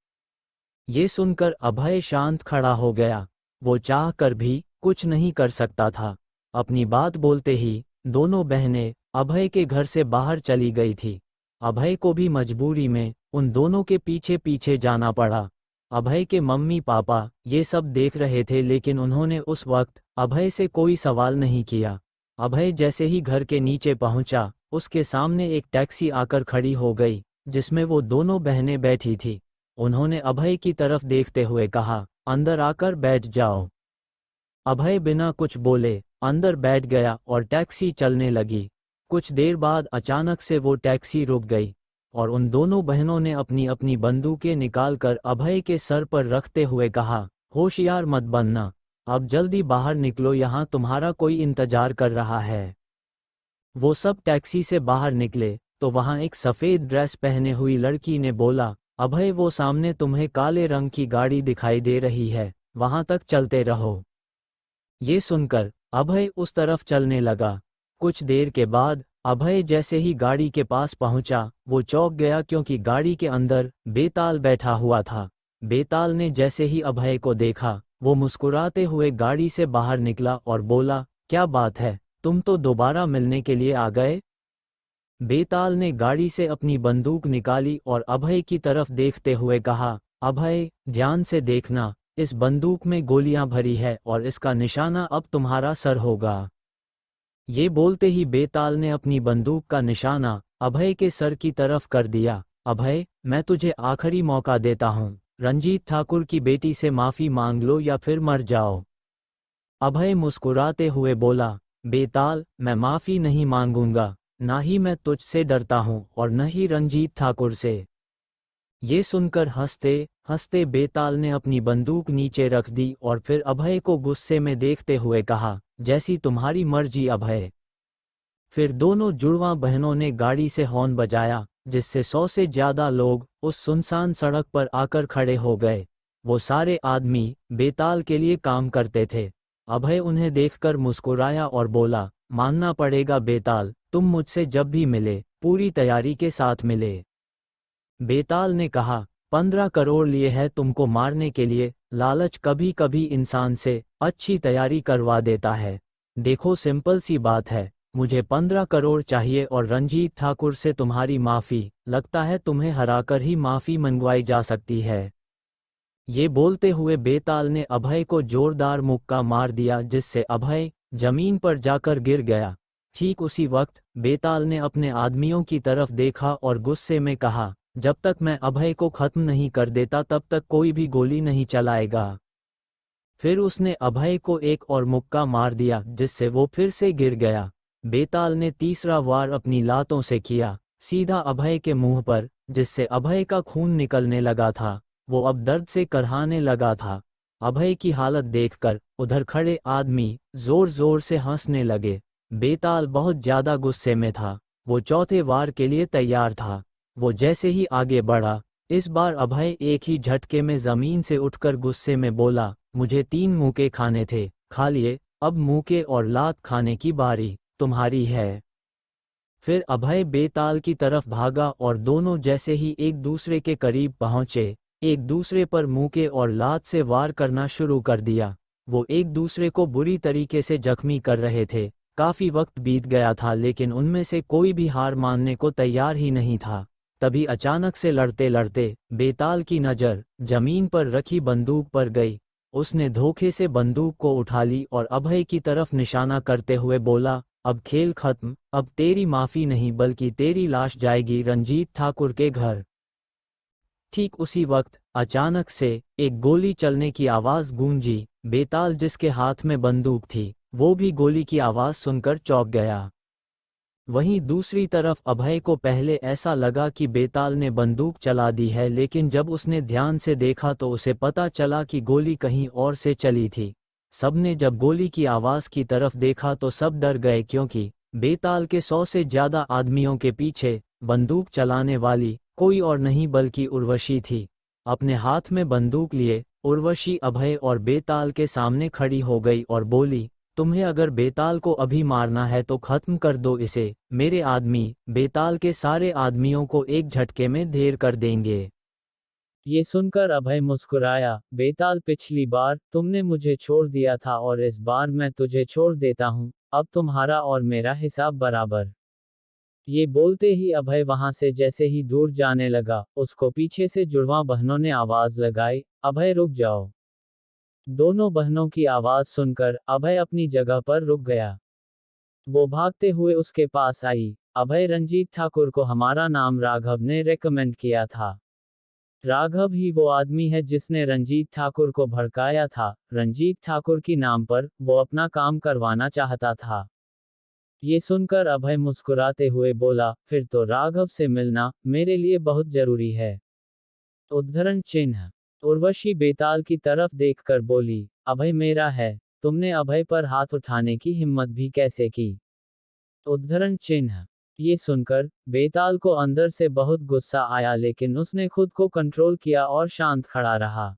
ये सुनकर अभय शांत खड़ा हो गया। वो चाह कर भी कुछ नहीं कर सकता था। अपनी बात बोलते ही दोनों बहनें अभय के घर से बाहर चली गई थी। अभय को भी मजबूरी में उन दोनों के पीछे पीछे जाना पड़ा। अभय के मम्मी पापा ये सब देख रहे थे, लेकिन उन्होंने उस वक्त अभय से कोई सवाल नहीं किया। अभय जैसे ही घर के नीचे पहुंचा, उसके सामने एक टैक्सी आकर खड़ी हो गई, जिसमें वो दोनों बहनें बैठी थी। उन्होंने अभय की तरफ देखते हुए कहा, अंदर आकर बैठ जाओ। अभय बिना कुछ बोले अंदर बैठ गया और टैक्सी चलने लगी। कुछ देर बाद अचानक से वो टैक्सी रुक गई और उन दोनों बहनों ने अपनी अपनी बंदूकें निकालकर अभय के सर पर रखते हुए कहा, होशियार मत बनना, अब जल्दी बाहर निकलो, यहाँ तुम्हारा कोई इंतजार कर रहा है। वो सब टैक्सी से बाहर निकले तो वहाँ एक सफ़ेद ड्रेस पहने हुई लड़की ने बोला, अभय, वो सामने तुम्हें काले रंग की गाड़ी दिखाई दे रही है, वहाँ तक चलते रहो। ये सुनकर अभय उस तरफ चलने लगा। कुछ देर के बाद अभय जैसे ही गाड़ी के पास पहुंचा, वो चौंक गया क्योंकि गाड़ी के अंदर बेताल बैठा हुआ था। बेताल ने जैसे ही अभय को देखा, वो मुस्कुराते हुए गाड़ी से बाहर निकला और बोला, क्या बात है, तुम तो दोबारा मिलने के लिए आ गए। बेताल ने गाड़ी से अपनी बंदूक निकाली और अभय की तरफ देखते हुए कहा, अभय, ध्यान से देखना, इस बंदूक में गोलियां भरी है और इसका निशाना अब तुम्हारा सर होगा। ये बोलते ही बेताल ने अपनी बंदूक का निशाना अभय के सर की तरफ कर दिया। अभय, मैं तुझे आखिरी मौका देता हूँ, रंजीत ठाकुर की बेटी से माफ़ी मांग लो या फिर मर जाओ। अभय मुस्कुराते हुए बोला, बेताल, मैं माफ़ी नहीं मांगूंगा, ना ही मैं तुझसे डरता हूँ और न ही रंजीत ठाकुर से। ये सुनकर हंसते हंसते बेताल ने अपनी बंदूक नीचे रख दी और फिर अभय को गुस्से में देखते हुए कहा, जैसी तुम्हारी मर्जी अभय। फिर दोनों जुड़वां बहनों ने गाड़ी से हॉर्न बजाया, जिससे 100 से ज्यादा लोग उस सुनसान सड़क पर आकर खड़े हो गए। वो सारे आदमी बेताल के लिए काम करते थे। अभय उन्हें देखकर मुस्कुराया और बोला, मानना पड़ेगा बेताल, तुम मुझसे जब भी मिले पूरी तैयारी के साथ मिले। बेताल ने कहा, 15 करोड़ लिए है तुमको मारने के लिए, लालच कभी कभी इंसान से अच्छी तैयारी करवा देता है। देखो, सिंपल सी बात है, मुझे 15 करोड़ चाहिए और रंजीत ठाकुर से तुम्हारी माफ़ी, लगता है तुम्हें हराकर ही माफ़ी मंगवाई जा सकती है। ये बोलते हुए बेताल ने अभय को जोरदार मुक्का मार दिया, जिससे अभय जमीन पर जाकर गिर गया। ठीक उसी वक्त बेताल ने अपने आदमियों की तरफ देखा और गुस्से में कहा, जब तक मैं अभय को खत्म नहीं कर देता तब तक कोई भी गोली नहीं चलाएगा। फिर उसने अभय को एक और मुक्का मार दिया, जिससे वो फिर से गिर गया। बेताल ने तीसरा वार अपनी लातों से किया। सीधा अभय के मुंह पर, जिससे अभय का खून निकलने लगा था। वो अब दर्द से करहाने लगा था। अभय की हालत देखकर उधर खड़े आदमी जोर जोर से हंसने लगे। बेताल बहुत ज्यादा गुस्से में था। वो चौथे वार के लिए तैयार था। वो जैसे ही आगे बढ़ा, इस बार अभय एक ही झटके में जमीन से उठकर गुस्से में बोला, मुझे 3 मूके खाने थे, खा लिए, अब मूके और लात खाने की बारी तुम्हारी है। फिर अभय बेताल की तरफ भागा और दोनों जैसे ही एक दूसरे के करीब पहुंचे, एक दूसरे पर मूके और लात से वार करना शुरू कर दिया। वो एक दूसरे को बुरी तरीके से जख्मी कर रहे थे। काफी वक्त बीत गया था लेकिन उनमें से कोई भी हार मानने को तैयार ही नहीं था। तभी अचानक से लड़ते लड़ते बेताल की नज़र जमीन पर रखी बंदूक पर गई। उसने धोखे से बंदूक को उठा ली और अभय की तरफ निशाना करते हुए बोला, अब खेल खत्म, अब तेरी माफी नहीं बल्कि तेरी लाश जाएगी रंजीत ठाकुर के घर। ठीक उसी वक्त अचानक से एक गोली चलने की आवाज गूंजी। बेताल जिसके हाथ में बंदूक थी, वो भी गोली की आवाज सुनकर चौंक गया। वहीं दूसरी तरफ अभय को पहले ऐसा लगा कि बेताल ने बंदूक चला दी है, लेकिन जब उसने ध्यान से देखा तो उसे पता चला कि गोली कहीं और से चली थी। सबने जब गोली की आवाज की तरफ देखा तो सब डर गए, क्योंकि बेताल के 100 से ज्यादा आदमियों के पीछे बंदूक चलाने वाली कोई और नहीं बल्कि उर्वशी थी। अपने हाथ में बंदूक लिए उर्वशी अभय और बेताल के सामने खड़ी हो गई और बोली, तुम्हें अगर बेताल को अभी मारना है तो खत्म कर दो इसे। मेरे आदमी बेताल के सारे आदमियों को एक झटके में ढेर कर देंगे। ये सुनकर अभय मुस्कुराया, बेताल पिछली बार तुमने मुझे छोड़ दिया था और इस बार मैं तुझे छोड़ देता हूँ, अब तुम्हारा और मेरा हिसाब बराबर। ये बोलते ही अभय वहां से जैसे ही दूर जाने लगा, उसको पीछे से जुड़वा बहनों ने आवाज लगाई, अभय रुक जाओ। दोनों बहनों की आवाज सुनकर अभय अपनी जगह पर रुक गया। वो भागते हुए उसके पास आई, अभय, रंजीत ठाकुर को हमारा नाम राघव ने रेकमेंड किया था। राघव ही वो आदमी है जिसने रंजीत ठाकुर को भड़काया था। रंजीत ठाकुर की नाम पर वो अपना काम करवाना चाहता था। ये सुनकर अभय मुस्कुराते हुए बोला, फिर तो राघव से मिलना मेरे लिए बहुत जरूरी है। उद्धरण चिन्ह। उर्वशी बेताल की तरफ देखकर बोली, अभय मेरा है, तुमने अभय पर हाथ उठाने की हिम्मत भी कैसे की? उद्धरण चिन्ह। ये सुनकर बेताल को अंदर से बहुत गुस्सा आया, लेकिन उसने खुद को कंट्रोल किया और शांत खड़ा रहा।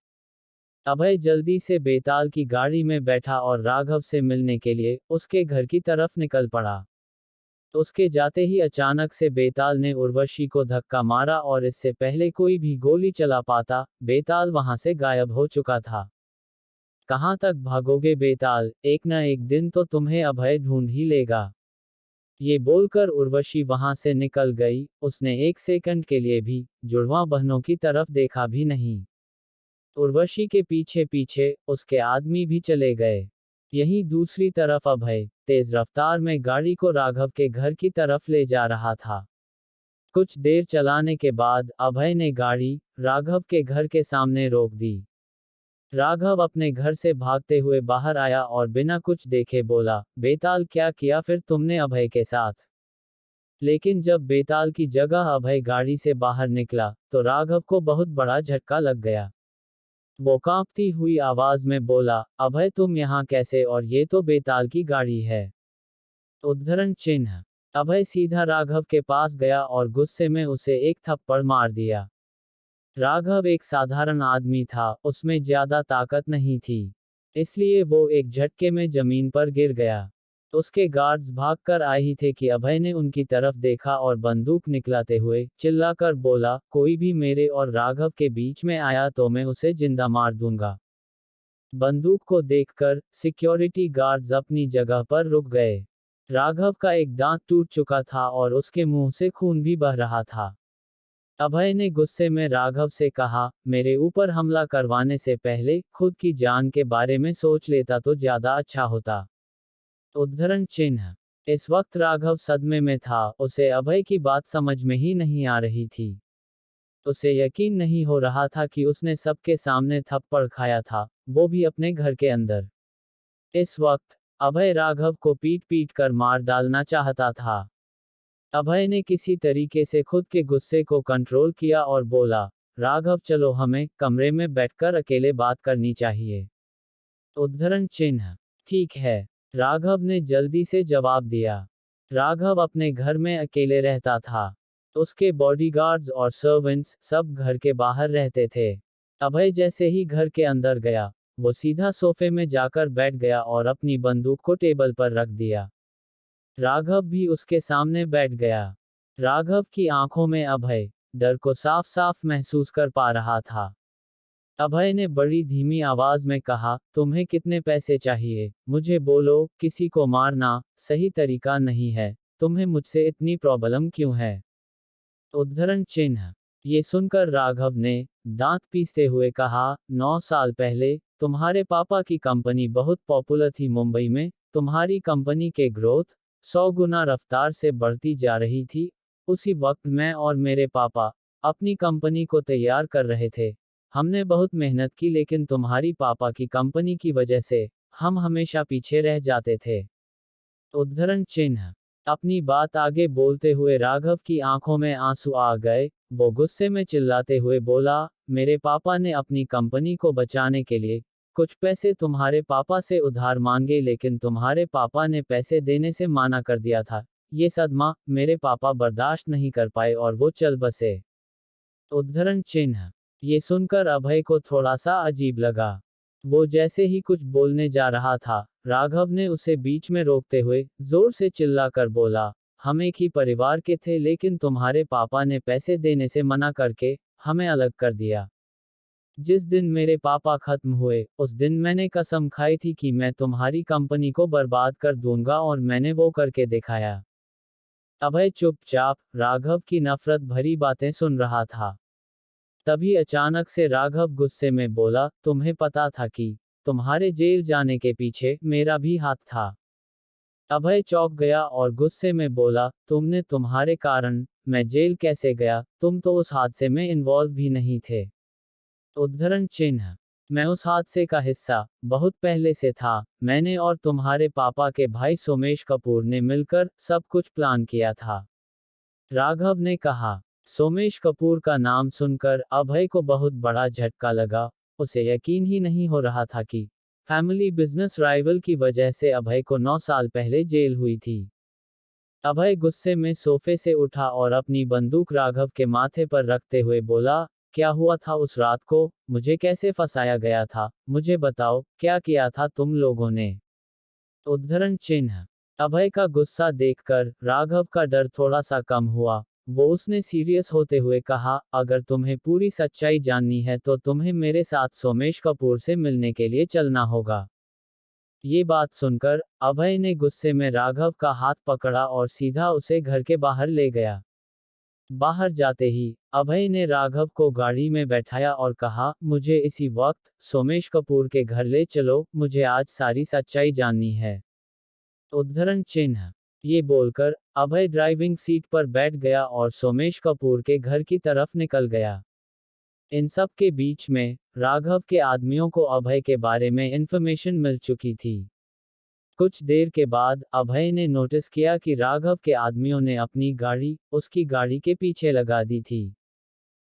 अभय जल्दी से बेताल की गाड़ी में बैठा और राघव से मिलने के लिए उसके घर की तरफ निकल पड़ा। उसके जाते ही अचानक से बेताल ने उर्वशी को धक्का मारा और इससे पहले कोई भी गोली चला पाता, बेताल वहां से गायब हो चुका था। कहां तक भागोगे बेताल, एक न एक दिन तो तुम्हें अभय ढूंढ ही लेगा। ये बोलकर उर्वशी वहां से निकल गई। उसने एक सेकंड के लिए भी जुड़वा बहनों की तरफ देखा भी नहीं। उर्वशी के पीछे पीछे उसके आदमी भी चले गए। यहीं दूसरी तरफ अभय तेज रफ्तार में गाड़ी को राघव के घर की तरफ ले जा रहा था। कुछ देर चलाने के बाद अभय ने गाड़ी राघव के घर के सामने रोक दी। राघव अपने घर से भागते हुए बाहर आया और बिना कुछ देखे बोला, बेताल क्या किया फिर तुमने अभय के साथ? लेकिन जब बेताल की जगह अभय गाड़ी से बाहर निकला तो राघव को बहुत बड़ा झटका लग गया। वो कांपती हुई आवाज में बोला, अभय तुम यहाँ कैसे, और ये तो बेताल की गाड़ी है। उद्धरण चिन्ह। अभय सीधा राघव के पास गया और गुस्से में उसे एक थप्पड़ मार दिया। राघव एक साधारण आदमी था, उसमें ज्यादा ताकत नहीं थी, इसलिए वो एक झटके में जमीन पर गिर गया। उसके गार्ड्स भागकर आए ही थे कि अभय ने उनकी तरफ देखा और बंदूक निकलाते हुए चिल्लाकर बोला, कोई भी मेरे और राघव के बीच में आया तो मैं उसे जिंदा मार दूंगा। बंदूक को देखकर सिक्योरिटी गार्ड्स अपनी जगह पर रुक गए। राघव का एक दांत टूट चुका था और उसके मुंह से खून भी बह रहा था। अभय ने गुस्से में राघव से कहा, मेरे ऊपर हमला करवाने से पहले खुद की जान के बारे में सोच लेता तो ज्यादा अच्छा होता। उद्धरण चिन्ह। इस वक्त राघव सदमे में था, उसे अभय की बात समझ में ही नहीं आ रही थी। उसे यकीन नहीं हो रहा था कि उसने सबके सामने थप्पड़ खाया था, वो भी अपने घर के अंदर। इस वक्त अभय राघव को पीट पीट कर मार डालना चाहता था। अभय ने किसी तरीके से खुद के गुस्से को कंट्रोल किया और बोला, राघव चलो हमें कमरे में बैठकर अकेले बात करनी चाहिए। उद्धरण चिन्ह। ठीक है, राघव ने जल्दी से जवाब दिया। राघव अपने घर में अकेले रहता था। उसके बॉडीगार्ड्स और सर्वेंट्स सब घर के बाहर रहते थे। अभय जैसे ही घर के अंदर गया, वो सीधा सोफे में जाकर बैठ गया और अपनी बंदूक को टेबल पर रख दिया। राघव भी उसके सामने बैठ गया। राघव की आंखों में अभय डर को साफ साफ महसूस कर पा रहा था। अभय ने बड़ी धीमी आवाज में कहा, तुम्हें कितने पैसे चाहिए? मुझे बोलो, किसी को मारना सही तरीका नहीं है। तुम्हें मुझसे इतनी प्रॉब्लम क्यों है? उद्धरण चिन्ह। ये सुनकर राघव ने दांत पीसते हुए कहा, 9 साल पहले तुम्हारे पापा की कंपनी बहुत पॉपुलर थी मुंबई में। तुम्हारी कंपनी के ग्रोथ 100 गुना रफ्तार से बढ़ती जा रही थी। उसी वक्त मैं और मेरे पापा अपनी कंपनी को तैयार कर रहे थे। हमने बहुत मेहनत की, लेकिन तुम्हारी पापा की कंपनी की वजह से हम हमेशा पीछे रह जाते थे। उद्धरण चिन्ह। अपनी बात आगे बोलते हुए राघव की आंखों में आंसू आ गए। वो गुस्से में चिल्लाते हुए बोला, मेरे पापा ने अपनी कंपनी को बचाने के लिए कुछ पैसे तुम्हारे पापा से उधार मांगे, लेकिन तुम्हारे पापा ने पैसे देने से मना कर दिया था। ये सदमा मेरे पापा बर्दाश्त नहीं कर पाए और वो चल बसे। उद्धरण चिन्ह। ये सुनकर अभय को थोड़ा सा अजीब लगा। वो जैसे ही कुछ बोलने जा रहा था, राघव ने उसे बीच में रोकते हुए जोर से चिल्लाकर बोला, हम एक ही परिवार के थे, लेकिन तुम्हारे पापा ने पैसे देने से मना करके हमें अलग कर दिया। जिस दिन मेरे पापा खत्म हुए, उस दिन मैंने कसम खाई थी कि मैं तुम्हारी कंपनी को बर्बाद कर दूंगा, और मैंने वो करके दिखाया। अभय चुपचाप राघव की नफरत भरी बातें सुन रहा था। तभी अचानक से राघव गुस्से में बोला, तुम्हें पता था कि तुम्हारे जेल जाने के पीछे मेरा भी हाथ था? अभय चौंक गया और गुस्से में बोला, तुम्हारे कारण मैं जेल कैसे गया? तुम तो उस हादसे में इन्वॉल्व भी नहीं थे। उद्धरण चिन्ह। मैं उस हादसे का हिस्सा बहुत पहले से था। मैंने और तुम्हारे पापा के भाई सोमेश कपूर ने मिलकर सब कुछ प्लान किया था। राघव ने कहा। सोमेश कपूर का नाम सुनकर अभय को बहुत बड़ा झटका लगा। उसे यकीन ही नहीं हो रहा था कि फैमिली बिजनेस राइवल की वजह से अभय को 9 साल पहले जेल हुई थी। अभय गुस्से में सोफे से उठा और अपनी बंदूक राघव के माथे पर रखते हुए बोला, क्या हुआ था उस रात को? मुझे कैसे फंसाया गया था? मुझे बताओ, क्या किया था तुम लोगों ने? उद्धरण चिन्ह। अभय का गुस्सा देखकर राघव का डर थोड़ा सा कम हुआ। उसने सीरियस होते हुए कहा, अगर तुम्हें पूरी सच्चाई जाननी है तो तुम्हें मेरे साथ सोमेश कपूर से मिलने के लिए चलना होगा। ये बात सुनकर अभय ने गुस्से में राघव का हाथ पकड़ा और सीधा उसे घर के बाहर ले गया। बाहर जाते ही अभय ने राघव को गाड़ी में बैठाया और कहा, मुझे इसी वक्त सोमेश कपूर के घर ले चलो, मुझे आज सारी सच्चाई जाननी है। उद्धरण चिन्ह। ये बोलकर अभय ड्राइविंग सीट पर बैठ गया और सोमेश कपूर के घर की तरफ निकल गया। इन सब के बीच में राघव के आदमियों को अभय के बारे में इंफॉर्मेशन मिल चुकी थी। कुछ देर के बाद अभय ने नोटिस किया कि राघव के आदमियों ने अपनी गाड़ी उसकी गाड़ी के पीछे लगा दी थी।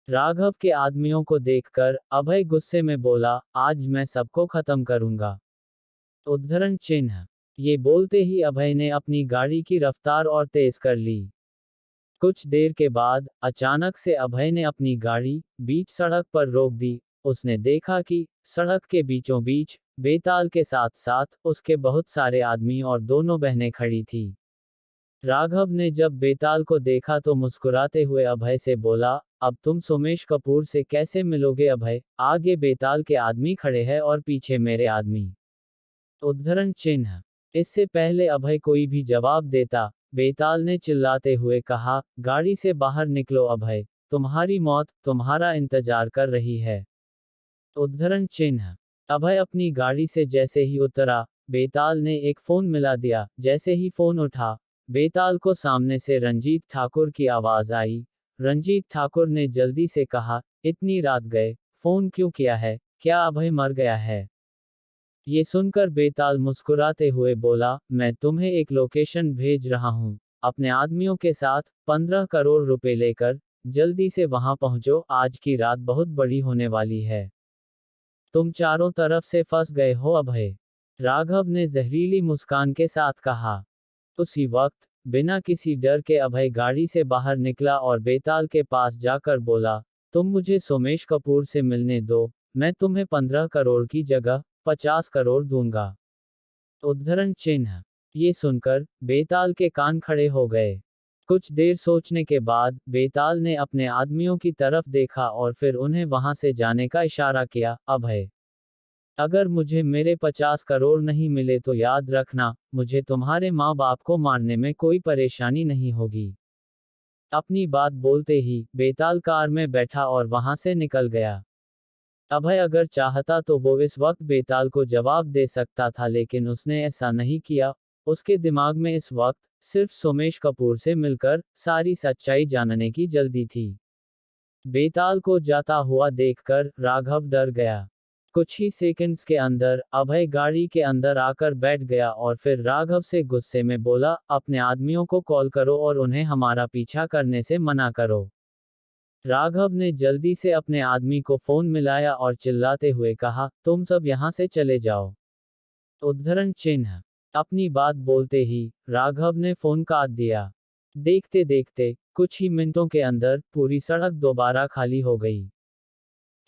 राघव के आदमियों को देखकर अभय गुस्से में बोला, आज मैं सबको खत्म करूंगा। उद्धरण चिन्ह। ये बोलते ही अभय ने अपनी गाड़ी की रफ्तार और तेज कर ली। कुछ देर के बाद अचानक से अभय ने अपनी गाड़ी बीच सड़क पर रोक दी। उसने देखा कि सड़क के बीचों बीच बेताल के साथ साथ उसके बहुत सारे आदमी और दोनों बहनें खड़ी थी। राघव ने जब बेताल को देखा तो मुस्कुराते हुए अभय से बोला, अब तुम सोमेश कपूर से कैसे मिलोगे? अभय, आगे बेताल के आदमी खड़े हैं और पीछे मेरे आदमी। उद्धरण चिन्ह। इससे पहले अभय कोई भी जवाब देता, बेताल ने चिल्लाते हुए कहा, गाड़ी से बाहर निकलो अभय, तुम्हारी मौत तुम्हारा इंतजार कर रही है। उद्धरण चिन्ह। अभय अपनी गाड़ी से जैसे ही उतरा, बेताल ने एक फोन मिला दिया। जैसे ही फोन उठा, बेताल को सामने से रंजीत ठाकुर की आवाज आई। रंजीत ठाकुर ने जल्दी से कहा, इतनी रात गए, फोन क्यों किया है? क्या अभय मर गया है? ये सुनकर बेताल मुस्कुराते हुए बोला, मैं तुम्हें एक लोकेशन भेज रहा हूँ। अपने आदमियों के साथ 15 करोड़ रुपए लेकर जल्दी से वहां पहुंचो, आज की रात बहुत बड़ी होने वाली है। तुम चारों तरफ से फंस गए हो अभय, राघव ने जहरीली मुस्कान के साथ कहा। उसी वक्त बिना किसी डर के अभय गाड़ी से बाहर निकला और बेताल के पास जाकर बोला, तुम मुझे सोमेश कपूर से मिलने दो, मैं तुम्हें 15 करोड़ की जगह 50 करोड़ दूंगा। उद्धरण चिन्ह। ये सुनकर बेताल के कान खड़े हो गए। कुछ देर सोचने के बाद बेताल ने अपने आदमियों की तरफ देखा और फिर उन्हें वहां से जाने का इशारा किया। अभय, अगर मुझे मेरे 50 करोड़ नहीं मिले तो याद रखना, मुझे तुम्हारे माँ बाप को मारने में कोई परेशानी नहीं होगी। अपनी बात बोलते ही बेताल कार में बैठा और वहां से निकल गया। अभय अगर चाहता तो वो इस वक्त बेताल को जवाब दे सकता था, लेकिन उसने ऐसा नहीं किया। उसके दिमाग में इस वक्त सिर्फ सोमेश कपूर से मिलकर सारी सच्चाई जानने की जल्दी थी। बेताल को जाता हुआ देखकर राघव डर गया। कुछ ही सेकंड्स के अंदर अभय गाड़ी के अंदर आकर बैठ गया और फिर राघव से गुस्से में बोला, अपने आदमियों को कॉल करो और उन्हें हमारा पीछा करने से मना करो। राघव ने जल्दी से अपने आदमी को फोन मिलाया और चिल्लाते हुए कहा, तुम सब यहां से चले जाओ। उद्धरण चिन्ह। अपनी बात बोलते ही राघव ने फोन काट दिया। देखते देखते कुछ ही मिनटों के अंदर पूरी सड़क दोबारा खाली हो गई।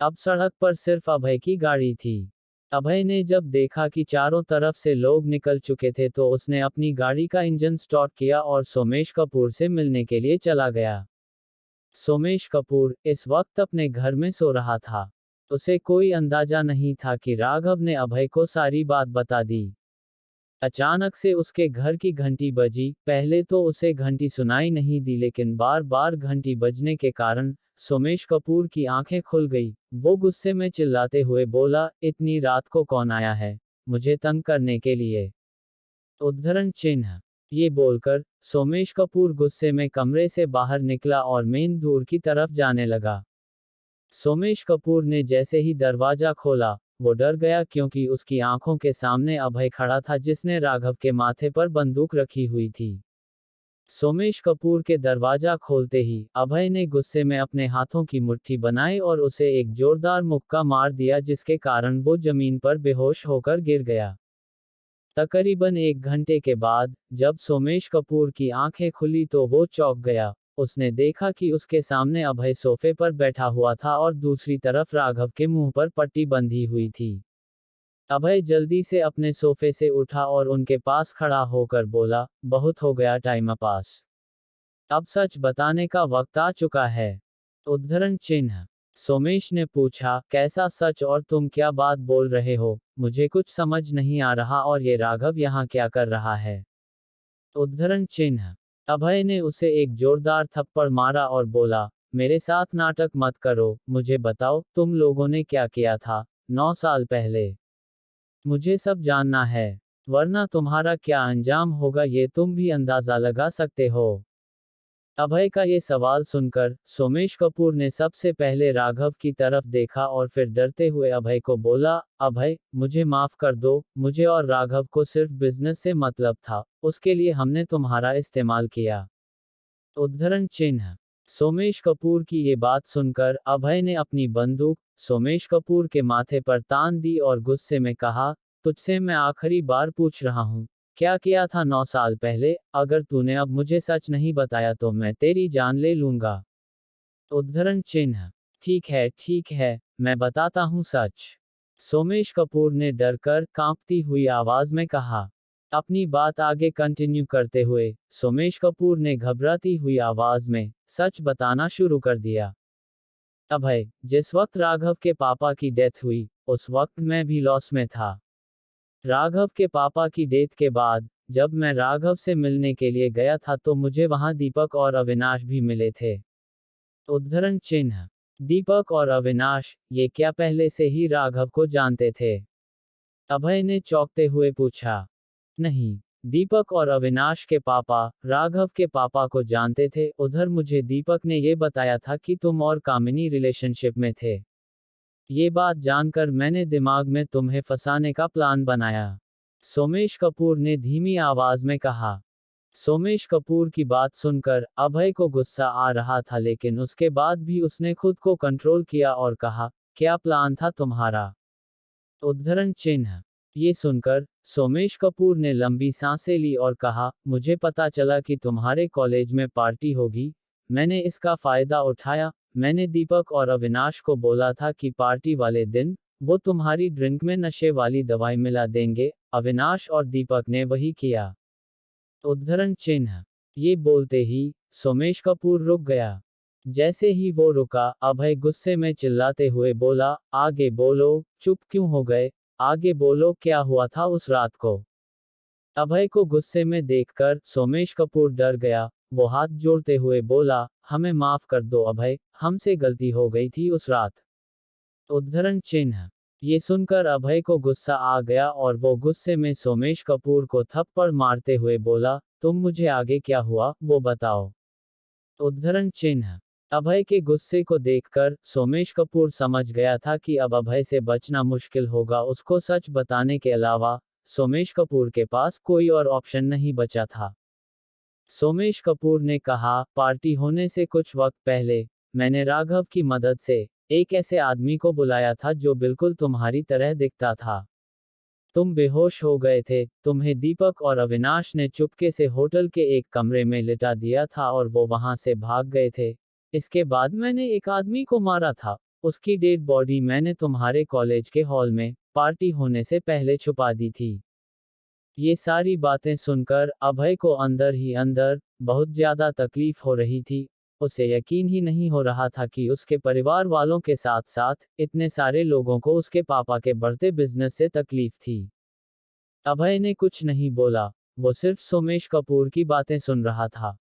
अब सड़क पर सिर्फ अभय की गाड़ी थी। अभय ने जब देखा कि चारों तरफ से लोग निकल चुके थे तो उसने अपनी गाड़ी का इंजन स्टार्ट किया और सोमेश कपूर से मिलने के लिए चला गया। सोमेश कपूर इस वक्त अपने घर में सो रहा था। उसे कोई अंदाजा नहीं था कि राघव ने अभय को सारी बात बता दी। अचानक से उसके घर की घंटी बजी। पहले तो उसे घंटी सुनाई नहीं दी, लेकिन बार बार घंटी बजने के कारण सोमेश कपूर की आंखें खुल गई। वो गुस्से में चिल्लाते हुए बोला, इतनी रात को कौन आया है मुझे तंग करने के लिए। उद्धरण चिन्ह। ये बोलकर सोमेश कपूर गुस्से में कमरे से बाहर निकला और मेन डोर की तरफ जाने लगा। सोमेश कपूर ने जैसे ही दरवाजा खोला, वो डर गया क्योंकि उसकी आंखों के सामने अभय खड़ा था जिसने राघव के माथे पर बंदूक रखी हुई थी। सोमेश कपूर के दरवाजा खोलते ही अभय ने गुस्से में अपने हाथों की मुट्ठी बनाई और उसे एक जोरदार मुक्का मार दिया, जिसके कारण वो जमीन पर बेहोश होकर गिर गया। तकरीबन 1 घंटे के बाद जब सोमेश कपूर की आंखें खुली तो वो चौंक गया। उसने देखा कि उसके सामने अभय सोफे पर बैठा हुआ था और दूसरी तरफ राघव के मुंह पर पट्टी बंधी हुई थी। अभय जल्दी से अपने सोफे से उठा और उनके पास खड़ा होकर बोला, बहुत हो गया टाइम पास, अब सच बताने का वक्त आ चुका है। उद्धरण चिन्ह। सोमेश ने पूछा, कैसा सच और तुम क्या बात बोल रहे हो, मुझे कुछ समझ नहीं आ रहा, और ये राघव यहाँ क्या कर रहा है। उद्धरण चिन्ह। अभय ने उसे एक जोरदार थप्पड़ मारा और बोला, मेरे साथ नाटक मत करो, मुझे बताओ तुम लोगों ने क्या किया था 9 साल पहले। मुझे सब जानना है, वरना तुम्हारा क्या अंजाम होगा ये तुम भी अंदाजा लगा सकते हो। अभय का ये सवाल सुनकर सोमेश कपूर ने सबसे पहले राघव की तरफ देखा और फिर डरते हुए अभय को बोला, अभय मुझे माफ कर दो, मुझे और राघव को सिर्फ बिजनेस से मतलब था, उसके लिए हमने तुम्हारा इस्तेमाल किया। उद्धरण चिन्ह। सोमेश कपूर की ये बात सुनकर अभय ने अपनी बंदूक सोमेश कपूर के माथे पर तान दी और गुस्से में कहा, तुझसे मैं आखिरी बार पूछ रहा हूँ, क्या किया था 9 साल पहले, अगर तूने अब मुझे सच नहीं बताया तो मैं तेरी जान ले लूंगा। उद्धरण चिन्ह। ठीक है, मैं बताता हूँ सच। सोमेश कपूर ने डरकर कांपती हुई आवाज में कहा। अपनी बात आगे कंटिन्यू करते हुए सोमेश कपूर ने घबराती हुई आवाज में सच बताना शुरू कर दिया। अभय, जिस वक्त राघव के पापा की डेथ हुई, उस वक्त मैं भी लॉस में था। राघव के पापा की डेथ के बाद जब मैं राघव से मिलने के लिए गया था तो मुझे वहां दीपक और अविनाश भी मिले थे। उद्धरण चिन्ह। दीपक और अविनाश, ये क्या पहले से ही राघव को जानते थे? अभय ने चौंकते हुए पूछा। नहीं, दीपक और अविनाश के पापा राघव के पापा को जानते थे। उधर मुझे दीपक ने ये बताया था कि तुम और कामिनी रिलेशनशिप में थे। ये बात जानकर मैंने दिमाग में तुम्हें फंसाने का प्लान बनाया। सोमेश कपूर ने धीमी आवाज में कहा। सोमेश कपूर की बात सुनकर अभय को गुस्सा आ रहा था, लेकिन उसके बाद भी उसने खुद को कंट्रोल किया और कहा, क्या प्लान था तुम्हारा? उद्धरण चिन्ह। ये सुनकर सोमेश कपूर ने लंबी सांसें ली और कहा, मुझे पता चला कि तुम्हारे कॉलेज में पार्टी होगी। मैंने इसका फायदा उठाया। मैंने दीपक और अविनाश को बोला था कि पार्टी वाले दिन वो तुम्हारी ड्रिंक में नशे वाली दवाई मिला देंगे। अविनाश और दीपक ने वही किया। उद्धरण चिन्ह। ये बोलते ही सोमेश कपूर रुक गया। जैसे ही वो रुका, अभय गुस्से में चिल्लाते हुए बोला, आगे बोलो, चुप क्यों हो गए? आगे बोलो, क्या हुआ था उस रात को? अभय को गुस्से में देखकर सोमेश कपूर डर गया। वो हाथ जोड़ते हुए बोला, हमें माफ कर दो अभय, हमसे गलती हो गई थी उस रात। उद्धरण चिन्ह। ये सुनकर अभय को गुस्सा आ गया और वो गुस्से में सोमेश कपूर को थप्पड़ मारते हुए बोला, तुम मुझे आगे क्या हुआ वो बताओ। उद्धरण चिन्ह। अभय के गुस्से को देखकर सोमेश कपूर समझ गया था कि अब अभय से बचना मुश्किल होगा। उसको सच बताने के अलावा सोमेश कपूर के पास कोई और ऑप्शन नहीं बचा था। सोमेश कपूर ने कहा, पार्टी होने से कुछ वक्त पहले मैंने राघव की मदद से एक ऐसे आदमी को बुलाया था जो बिल्कुल तुम्हारी तरह दिखता था। तुम बेहोश हो गए थे। तुम्हें दीपक और अविनाश ने चुपके से होटल के एक कमरे में लिटा दिया था और वो वहां से भाग गए थे। इसके बाद मैंने एक आदमी को मारा था। उसकी डेड बॉडी मैंने तुम्हारे कॉलेज के हॉल में पार्टी होने से पहले छुपा दी थी। ये सारी बातें सुनकर अभय को अंदर ही अंदर बहुत ज्यादा तकलीफ हो रही थी। उसे यकीन ही नहीं हो रहा था कि उसके परिवार वालों के साथ साथ इतने सारे लोगों को उसके पापा के बढ़ते बिजनेस से तकलीफ थी। अभय ने कुछ नहीं बोला। वो सिर्फ सोमेश कपूर की बातें सुन रहा था।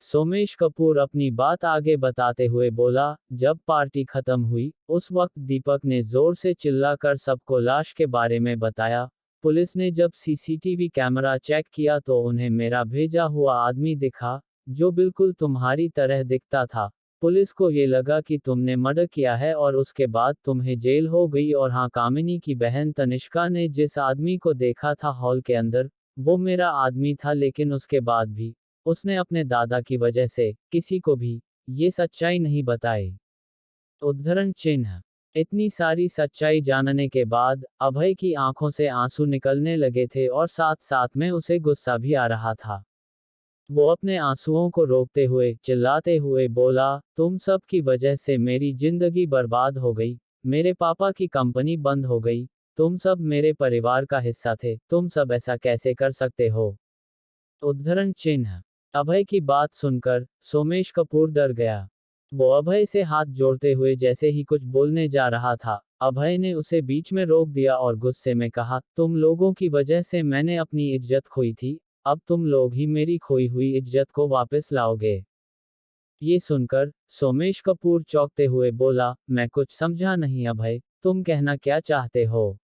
सोमेश कपूर अपनी बात आगे बताते हुए बोला, जब पार्टी खत्म हुई उस वक्त दीपक ने जोर से चिल्लाकर सबको लाश के बारे में बताया। पुलिस ने जब सीसीटीवी कैमरा चेक किया तो उन्हें मेरा भेजा हुआ आदमी दिखा, जो बिल्कुल तुम्हारी तरह दिखता था। पुलिस को ये लगा कि तुमने मर्डर किया है और उसके बाद तुम्हें जेल हो गई। और हाँ, कामिनी की बहन तनिष्का ने जिस आदमी को देखा था हॉल के अंदर, वो मेरा आदमी था, लेकिन उसके बाद भी उसने अपने दादा की वजह से किसी को भी ये सच्चाई नहीं बताई। उद्धरण चिन्ह। इतनी सारी सच्चाई जानने के बाद अभय की आंखों से आंसू निकलने लगे थे और साथ साथ में उसे गुस्सा भी आ रहा था। वो अपने आंसुओं को रोकते हुए चिल्लाते हुए बोला, तुम सब की वजह से मेरी जिंदगी बर्बाद हो गई। मेरे पापा की कंपनी बंद हो गई। तुम सब मेरे परिवार का हिस्सा थे। तुम सब ऐसा कैसे कर सकते हो? उद्धरण चिन्ह। अभय की बात सुनकर सोमेश कपूर डर गया। वो अभय से हाथ जोड़ते हुए जैसे ही कुछ बोलने जा रहा था, अभय ने उसे बीच में रोक दिया और गुस्से में कहा, तुम लोगों की वजह से मैंने अपनी इज्जत खोई थी। अब तुम लोग ही मेरी खोई हुई इज्जत को वापस लाओगे। ये सुनकर सोमेश कपूर चौंकते हुए बोला, मैं कुछ समझा नहीं अभय, तुम कहना क्या चाहते हो?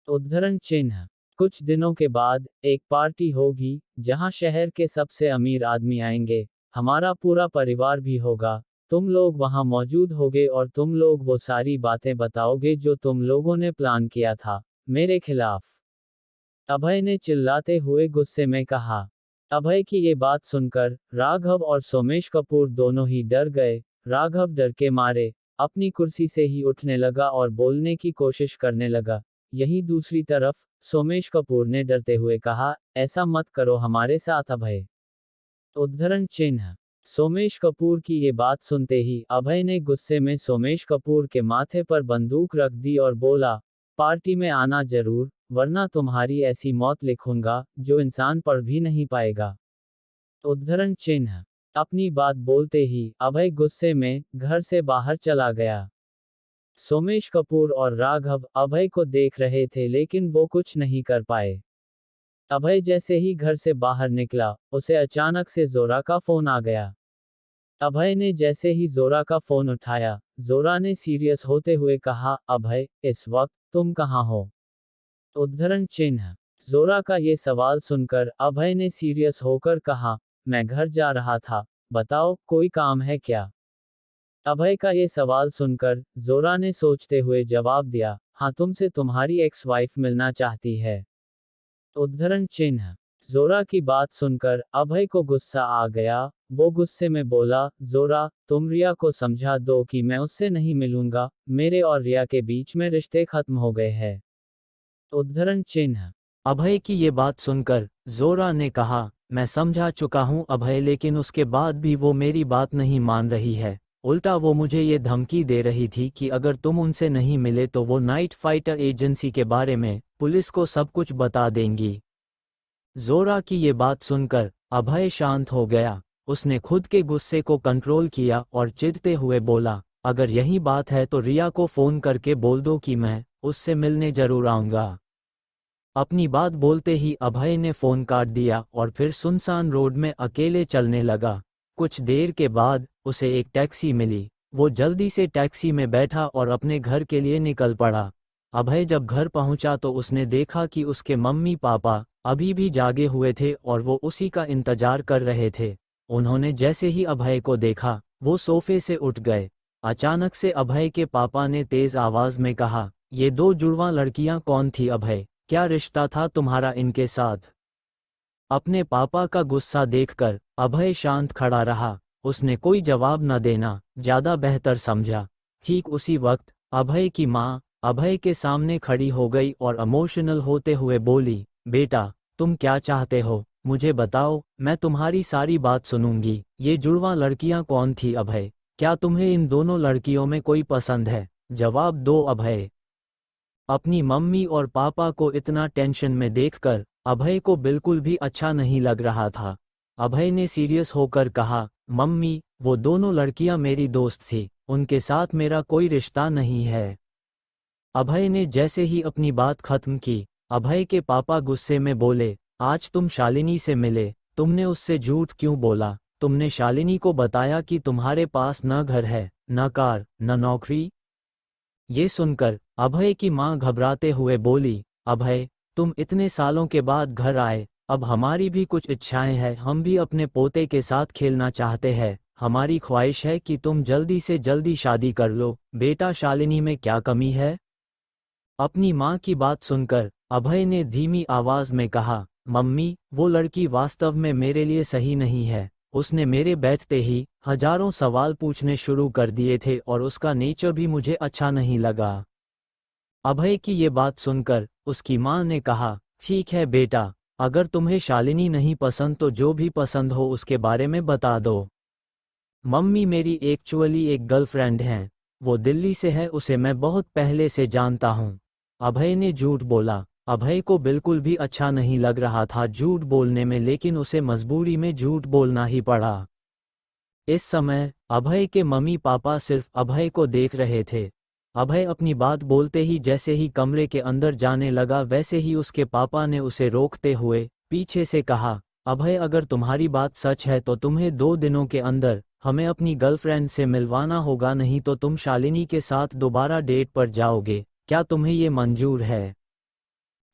उद्धरण चिन्ह। कुछ दिनों के बाद एक पार्टी होगी जहां शहर के सबसे अमीर आदमी आएंगे। हमारा पूरा परिवार भी होगा। तुम लोग वहां मौजूद होगे और तुम लोग वो सारी बातें बताओगे जो तुम लोगों ने प्लान किया था मेरे खिलाफ। अभय ने चिल्लाते हुए गुस्से में कहा। अभय की ये बात सुनकर राघव और सोमेश कपूर दोनों ही डर गए। राघव डर के मारे अपनी कुर्सी से ही उठने लगा और बोलने की कोशिश करने लगा। यहीं दूसरी तरफ सोमेश कपूर ने डरते हुए कहा, ऐसा मत करो हमारे साथ अभय। उद्धरण चिन्ह। सोमेश कपूर की ये बात सुनते ही अभय ने गुस्से में सोमेश कपूर के माथे पर बंदूक रख दी और बोला, पार्टी में आना जरूर, वरना तुम्हारी ऐसी मौत लिखूंगा जो इंसान पढ़ भी नहीं पाएगा। उद्धरण चिन्ह। अपनी बात बोलते ही अभय गुस्से में घर से बाहर चला गया। सोमेश कपूर और राघव अभय को देख रहे थे, लेकिन वो कुछ नहीं कर पाए। अभय जैसे ही घर से बाहर निकला, उसे अचानक से जोरा का फोन आ गया। अभय ने जैसे ही जोरा का फोन उठाया, जोरा ने सीरियस होते हुए कहा, अभय, इस वक्त तुम कहाँ हो? उद्धरण चिन्ह। जोरा का ये सवाल सुनकर अभय ने सीरियस होकर कहा, मैं घर जा रहा था। बताओ, कोई काम है क्या? अभय का ये सवाल सुनकर जोरा ने सोचते हुए जवाब दिया, हाँ, तुमसे तुम्हारी एक्स वाइफ मिलना चाहती है। उद्धरण चिन्ह। जोरा की बात सुनकर अभय को गुस्सा आ गया। वो गुस्से में बोला, जोरा, तुम रिया को समझा दो कि मैं उससे नहीं मिलूंगा, मेरे और रिया के बीच में रिश्ते खत्म हो गए हैं। उद्धरण चिन्ह। अभय की ये बात सुनकर जोरा ने कहा, मैं समझा चुका हूं अभय, लेकिन उसके बाद भी वो मेरी बात नहीं मान रही है। उल्टा वो मुझे ये धमकी दे रही थी कि अगर तुम उनसे नहीं मिले तो वो नाइट फाइटर एजेंसी के बारे में पुलिस को सब कुछ बता देंगी। जोरा की ये बात सुनकर अभय शांत हो गया। उसने खुद के गुस्से को कंट्रोल किया और चिढ़ते हुए बोला, अगर यही बात है तो रिया को फोन करके बोल दो कि मैं उससे मिलने जरूर आऊंगा। अपनी बात बोलते ही अभय ने फोन काट दिया और फिर सुनसान रोड में अकेले चलने लगा। कुछ देर के बाद उसे एक टैक्सी मिली। वो जल्दी से टैक्सी में बैठा और अपने घर के लिए निकल पड़ा। अभय जब घर पहुंचा तो उसने देखा कि उसके मम्मी पापा अभी भी जागे हुए थे और वो उसी का इंतजार कर रहे थे। उन्होंने जैसे ही अभय को देखा वो सोफे से उठ गए। अचानक से अभय के पापा ने तेज आवाज में कहा, ये दो जुड़वां लड़कियां कौन थी अभय? क्या रिश्ता था तुम्हारा इनके साथ? अपने पापा का गुस्सा देखकर अभय शांत खड़ा रहा। उसने कोई जवाब न देना ज्यादा बेहतर समझा। ठीक उसी वक्त अभय की माँ अभय के सामने खड़ी हो गई और इमोशनल होते हुए बोली, बेटा, तुम क्या चाहते हो? मुझे बताओ, मैं तुम्हारी सारी बात सुनूंगी। ये जुड़वां लड़कियां कौन थी अभय? क्या तुम्हें इन दोनों लड़कियों में कोई पसंद है? जवाब दो अभय। अपनी मम्मी और पापा को इतना टेंशन में देखकर अभय को बिल्कुल भी अच्छा नहीं लग रहा था। अभय ने सीरियस होकर कहा, मम्मी, वो दोनों लड़कियां मेरी दोस्त थी, उनके साथ मेरा कोई रिश्ता नहीं है। अभय ने जैसे ही अपनी बात खत्म की, अभय के पापा गुस्से में बोले, आज तुम शालिनी से मिले, तुमने उससे झूठ क्यों बोला? तुमने शालिनी को बताया कि तुम्हारे पास न घर है, न कार, न नौकरी। ये सुनकर अभय की मां घबराते हुए बोली, अभय, तुम इतने सालों के बाद घर आए, अब हमारी भी कुछ इच्छाएं हैं, हम भी अपने पोते के साथ खेलना चाहते हैं। हमारी ख्वाहिश है कि तुम जल्दी से जल्दी शादी कर लो। बेटा, शालिनी में क्या कमी है? अपनी मां की बात सुनकर अभय ने धीमी आवाज में कहा, मम्मी, वो लड़की वास्तव में मेरे लिए सही नहीं है। उसने मेरे बैठते ही हजारों सवाल पूछने शुरू कर दिए थे और उसका नेचर भी मुझे अच्छा नहीं लगा। अभय की ये बात सुनकर उसकी मां ने कहा, ठीक है बेटा, अगर तुम्हें शालिनी नहीं पसंद तो जो भी पसंद हो उसके बारे में बता दो। मम्मी, मेरी एक्चुअली एक गर्लफ्रेंड है, वो दिल्ली से है, उसे मैं बहुत पहले से जानता हूँ। अभय ने झूठ बोला। अभय को बिल्कुल भी अच्छा नहीं लग रहा था झूठ बोलने में, लेकिन उसे मजबूरी में झूठ बोलना ही पड़ा। इस समय अभय के मम्मी पापा सिर्फ अभय को देख रहे थे। अभय अपनी बात बोलते ही जैसे ही कमरे के अंदर जाने लगा, वैसे ही उसके पापा ने उसे रोकते हुए पीछे से कहा, अभय, अगर तुम्हारी बात सच है तो तुम्हें 2 दिनों के अंदर हमें अपनी गर्लफ्रेंड से मिलवाना होगा, नहीं तो तुम शालिनी के साथ दोबारा डेट पर जाओगे। क्या तुम्हें ये मंजूर है?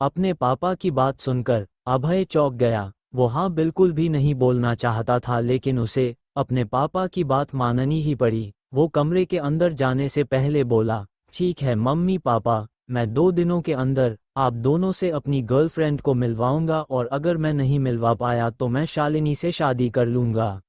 अपने पापा की बात सुनकर अभय चौंक गया। वो हाँ बिल्कुल भी नहीं बोलना चाहता था, लेकिन उसे अपने पापा की बात माननी ही पड़ी। वो कमरे के अंदर जाने से पहले बोला, ठीक है मम्मी पापा, मैं 2 दिनों के अंदर आप दोनों से अपनी गर्लफ्रेंड को मिलवाऊंगा, और अगर मैं नहीं मिलवा पाया तो मैं शालिनी से शादी कर लूंगा।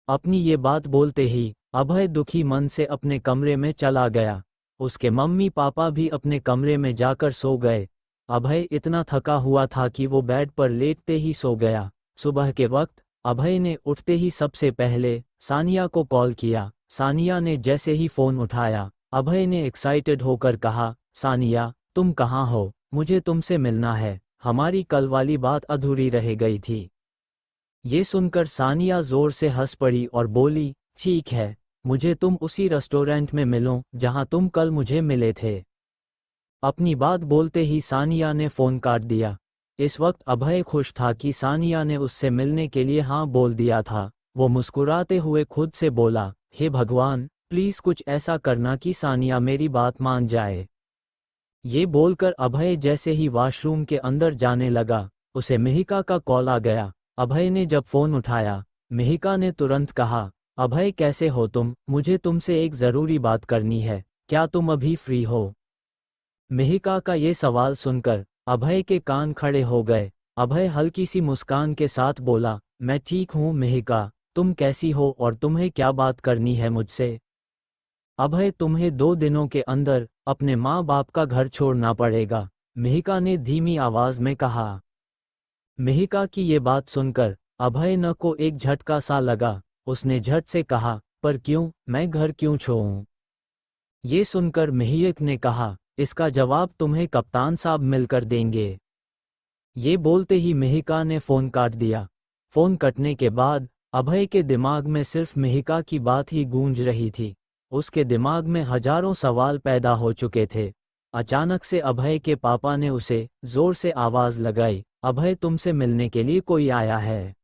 अपनी ये बात बोलते ही अभय दुखी मन से अपने कमरे में चला गया। उसके मम्मी पापा भी अपने कमरे में जाकर सो गए। अभय इतना थका हुआ था कि वो बेड पर लेटते ही सो गया। सुबह के वक्त अभय ने उठते ही सबसे पहले सानिया को कॉल किया। सानिया ने जैसे ही फोन उठाया, अभय ने एक्साइटेड होकर कहा, सानिया, तुम कहाँ हो? मुझे तुमसे मिलना है, हमारी कल वाली बात अधूरी रह गई थी। ये सुनकर सानिया जोर से हंस पड़ी और बोली, ठीक है, मुझे तुम उसी रेस्टोरेंट में मिलो जहां तुम कल मुझे मिले थे। अपनी बात बोलते ही सानिया ने फोन काट दिया। इस वक्त अभय खुश था कि सानिया ने उससे मिलने के लिए हाँ बोल दिया था। वो मुस्कुराते हुए खुद से बोला, हे भगवान, प्लीज कुछ ऐसा करना कि सानिया मेरी बात मान जाए। ये बोलकर अभय जैसे ही वॉशरूम के अंदर जाने लगा, उसे मिहिका का कॉल आ गया। अभय ने जब फोन उठाया, मिहिका ने तुरंत कहा, अभय कैसे हो तुम? मुझे तुमसे एक जरूरी बात करनी है, क्या तुम अभी फ्री हो? मिहिका का ये सवाल सुनकर अभय के कान खड़े हो गए। अभय हल्की सी मुस्कान के साथ बोला, मैं ठीक हूँ मिहिका, तुम कैसी हो और तुम्हें क्या बात करनी है मुझसे? अभय, तुम्हें 2 दिनों के अंदर अपने माँ बाप का घर छोड़ना पड़ेगा, मिहिका ने धीमी आवाज में कहा। मिहिका की ये बात सुनकर अभय न को एक झटका सा लगा। उसने झट से कहा, पर क्यों, मैं घर क्यों छोड़ूं? ये सुनकर मिहिक ने कहा, इसका जवाब तुम्हें कप्तान साहब मिलकर देंगे। ये बोलते ही मिहिका ने फोन काट दिया। फोन कटने के बाद अभय के दिमाग में सिर्फ मिहिका की बात ही गूंज रही थी। उसके दिमाग में हजारों सवाल पैदा हो चुके थे। अचानक से अभय के पापा ने उसे जोर से आवाज लगाई, अभय, तुमसे मिलने के लिए कोई आया है।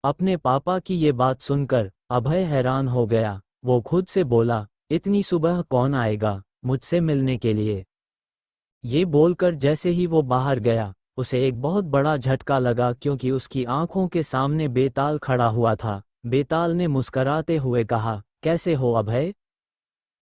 अपने पापा की ये बात सुनकर अभय हैरान हो गया। वो खुद से बोला, इतनी सुबह कौन आएगा मुझसे मिलने के लिए? ये बोलकर जैसे ही वो बाहर गया, उसे एक बहुत बड़ा झटका लगा, क्योंकि उसकी आंखों के सामने बेताल खड़ा हुआ था। बेताल ने मुस्कराते हुए कहा, कैसे हो अभय?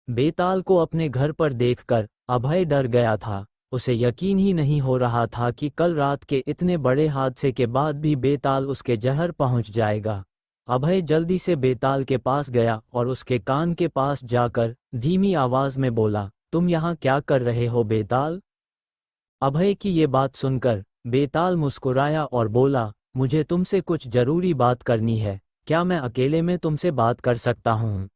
बेताल को अपने घर पर देखकर अभय डर गया था। उसे यकीन ही नहीं हो रहा था कि कल रात के इतने बड़े हादसे के बाद भी बेताल उसके जहर पहुंच जाएगा। अभय जल्दी से बेताल के पास गया और उसके कान के पास जाकर धीमी आवाज में बोला, तुम यहाँ क्या कर रहे हो बेताल? अभय की ये बात सुनकर बेताल मुस्कुराया और बोला, मुझे तुमसे कुछ जरूरी बात करनी है, क्या मैं अकेले में तुमसे बात कर सकता हूँ?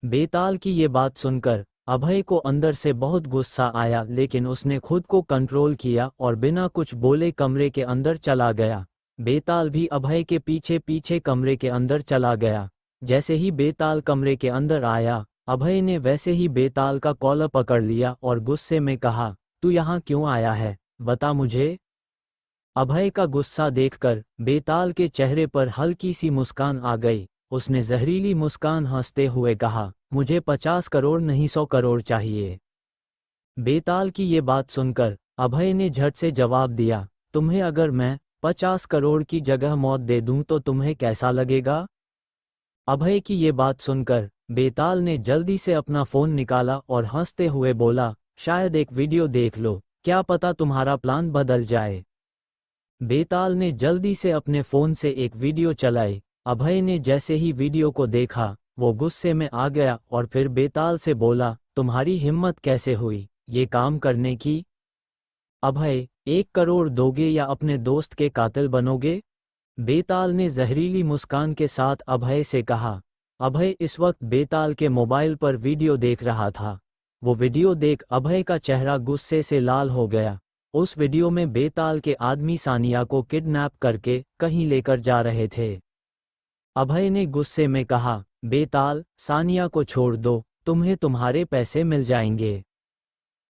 बेताल की ये बात सुनकर अभय को अंदर से बहुत गुस्सा आया, लेकिन उसने खुद को कंट्रोल किया और बिना कुछ बोले कमरे के अंदर चला गया। बेताल भी अभय के पीछे पीछे कमरे के अंदर चला गया। जैसे ही बेताल कमरे के अंदर आया, अभय ने वैसे ही बेताल का कॉलर पकड़ लिया और गुस्से में कहा, तू यहाँ क्यों आया है, बता मुझे। अभय का गुस्सा देखकर बेताल के चेहरे पर हल्की सी मुस्कान आ गई। उसने जहरीली मुस्कान हंसते हुए कहा, मुझे 50 करोड़ नहीं 100 करोड़ चाहिए। बेताल की ये बात सुनकर अभय ने झट से जवाब दिया, तुम्हें अगर मैं 50 करोड़ की जगह मौत दे दूं तो तुम्हें कैसा लगेगा? अभय की ये बात सुनकर बेताल ने जल्दी से अपना फोन निकाला और हंसते हुए बोला, शायद एक वीडियो देख लो, क्या पता तुम्हारा प्लान बदल जाए। बेताल ने जल्दी से अपने फोन से एक वीडियो चलाई। अभय ने जैसे ही वीडियो को देखा, वो गुस्से में आ गया और फिर बेताल से बोला, तुम्हारी हिम्मत कैसे हुई ये काम करने की? अभय, 1 करोड़ दोगे या अपने दोस्त के कातिल बनोगे? बेताल ने जहरीली मुस्कान के साथ अभय से कहा। अभय इस वक्त बेताल के मोबाइल पर वीडियो देख रहा था। वो वीडियो देख अभय का चेहरा गुस्से से लाल हो गया। उस वीडियो में बेताल के आदमी सानिया को किडनैप करके कहीं लेकर जा रहे थे। अभय ने गुस्से में कहा, बेताल, सानिया को छोड़ दो, तुम्हें तुम्हारे पैसे मिल जाएंगे।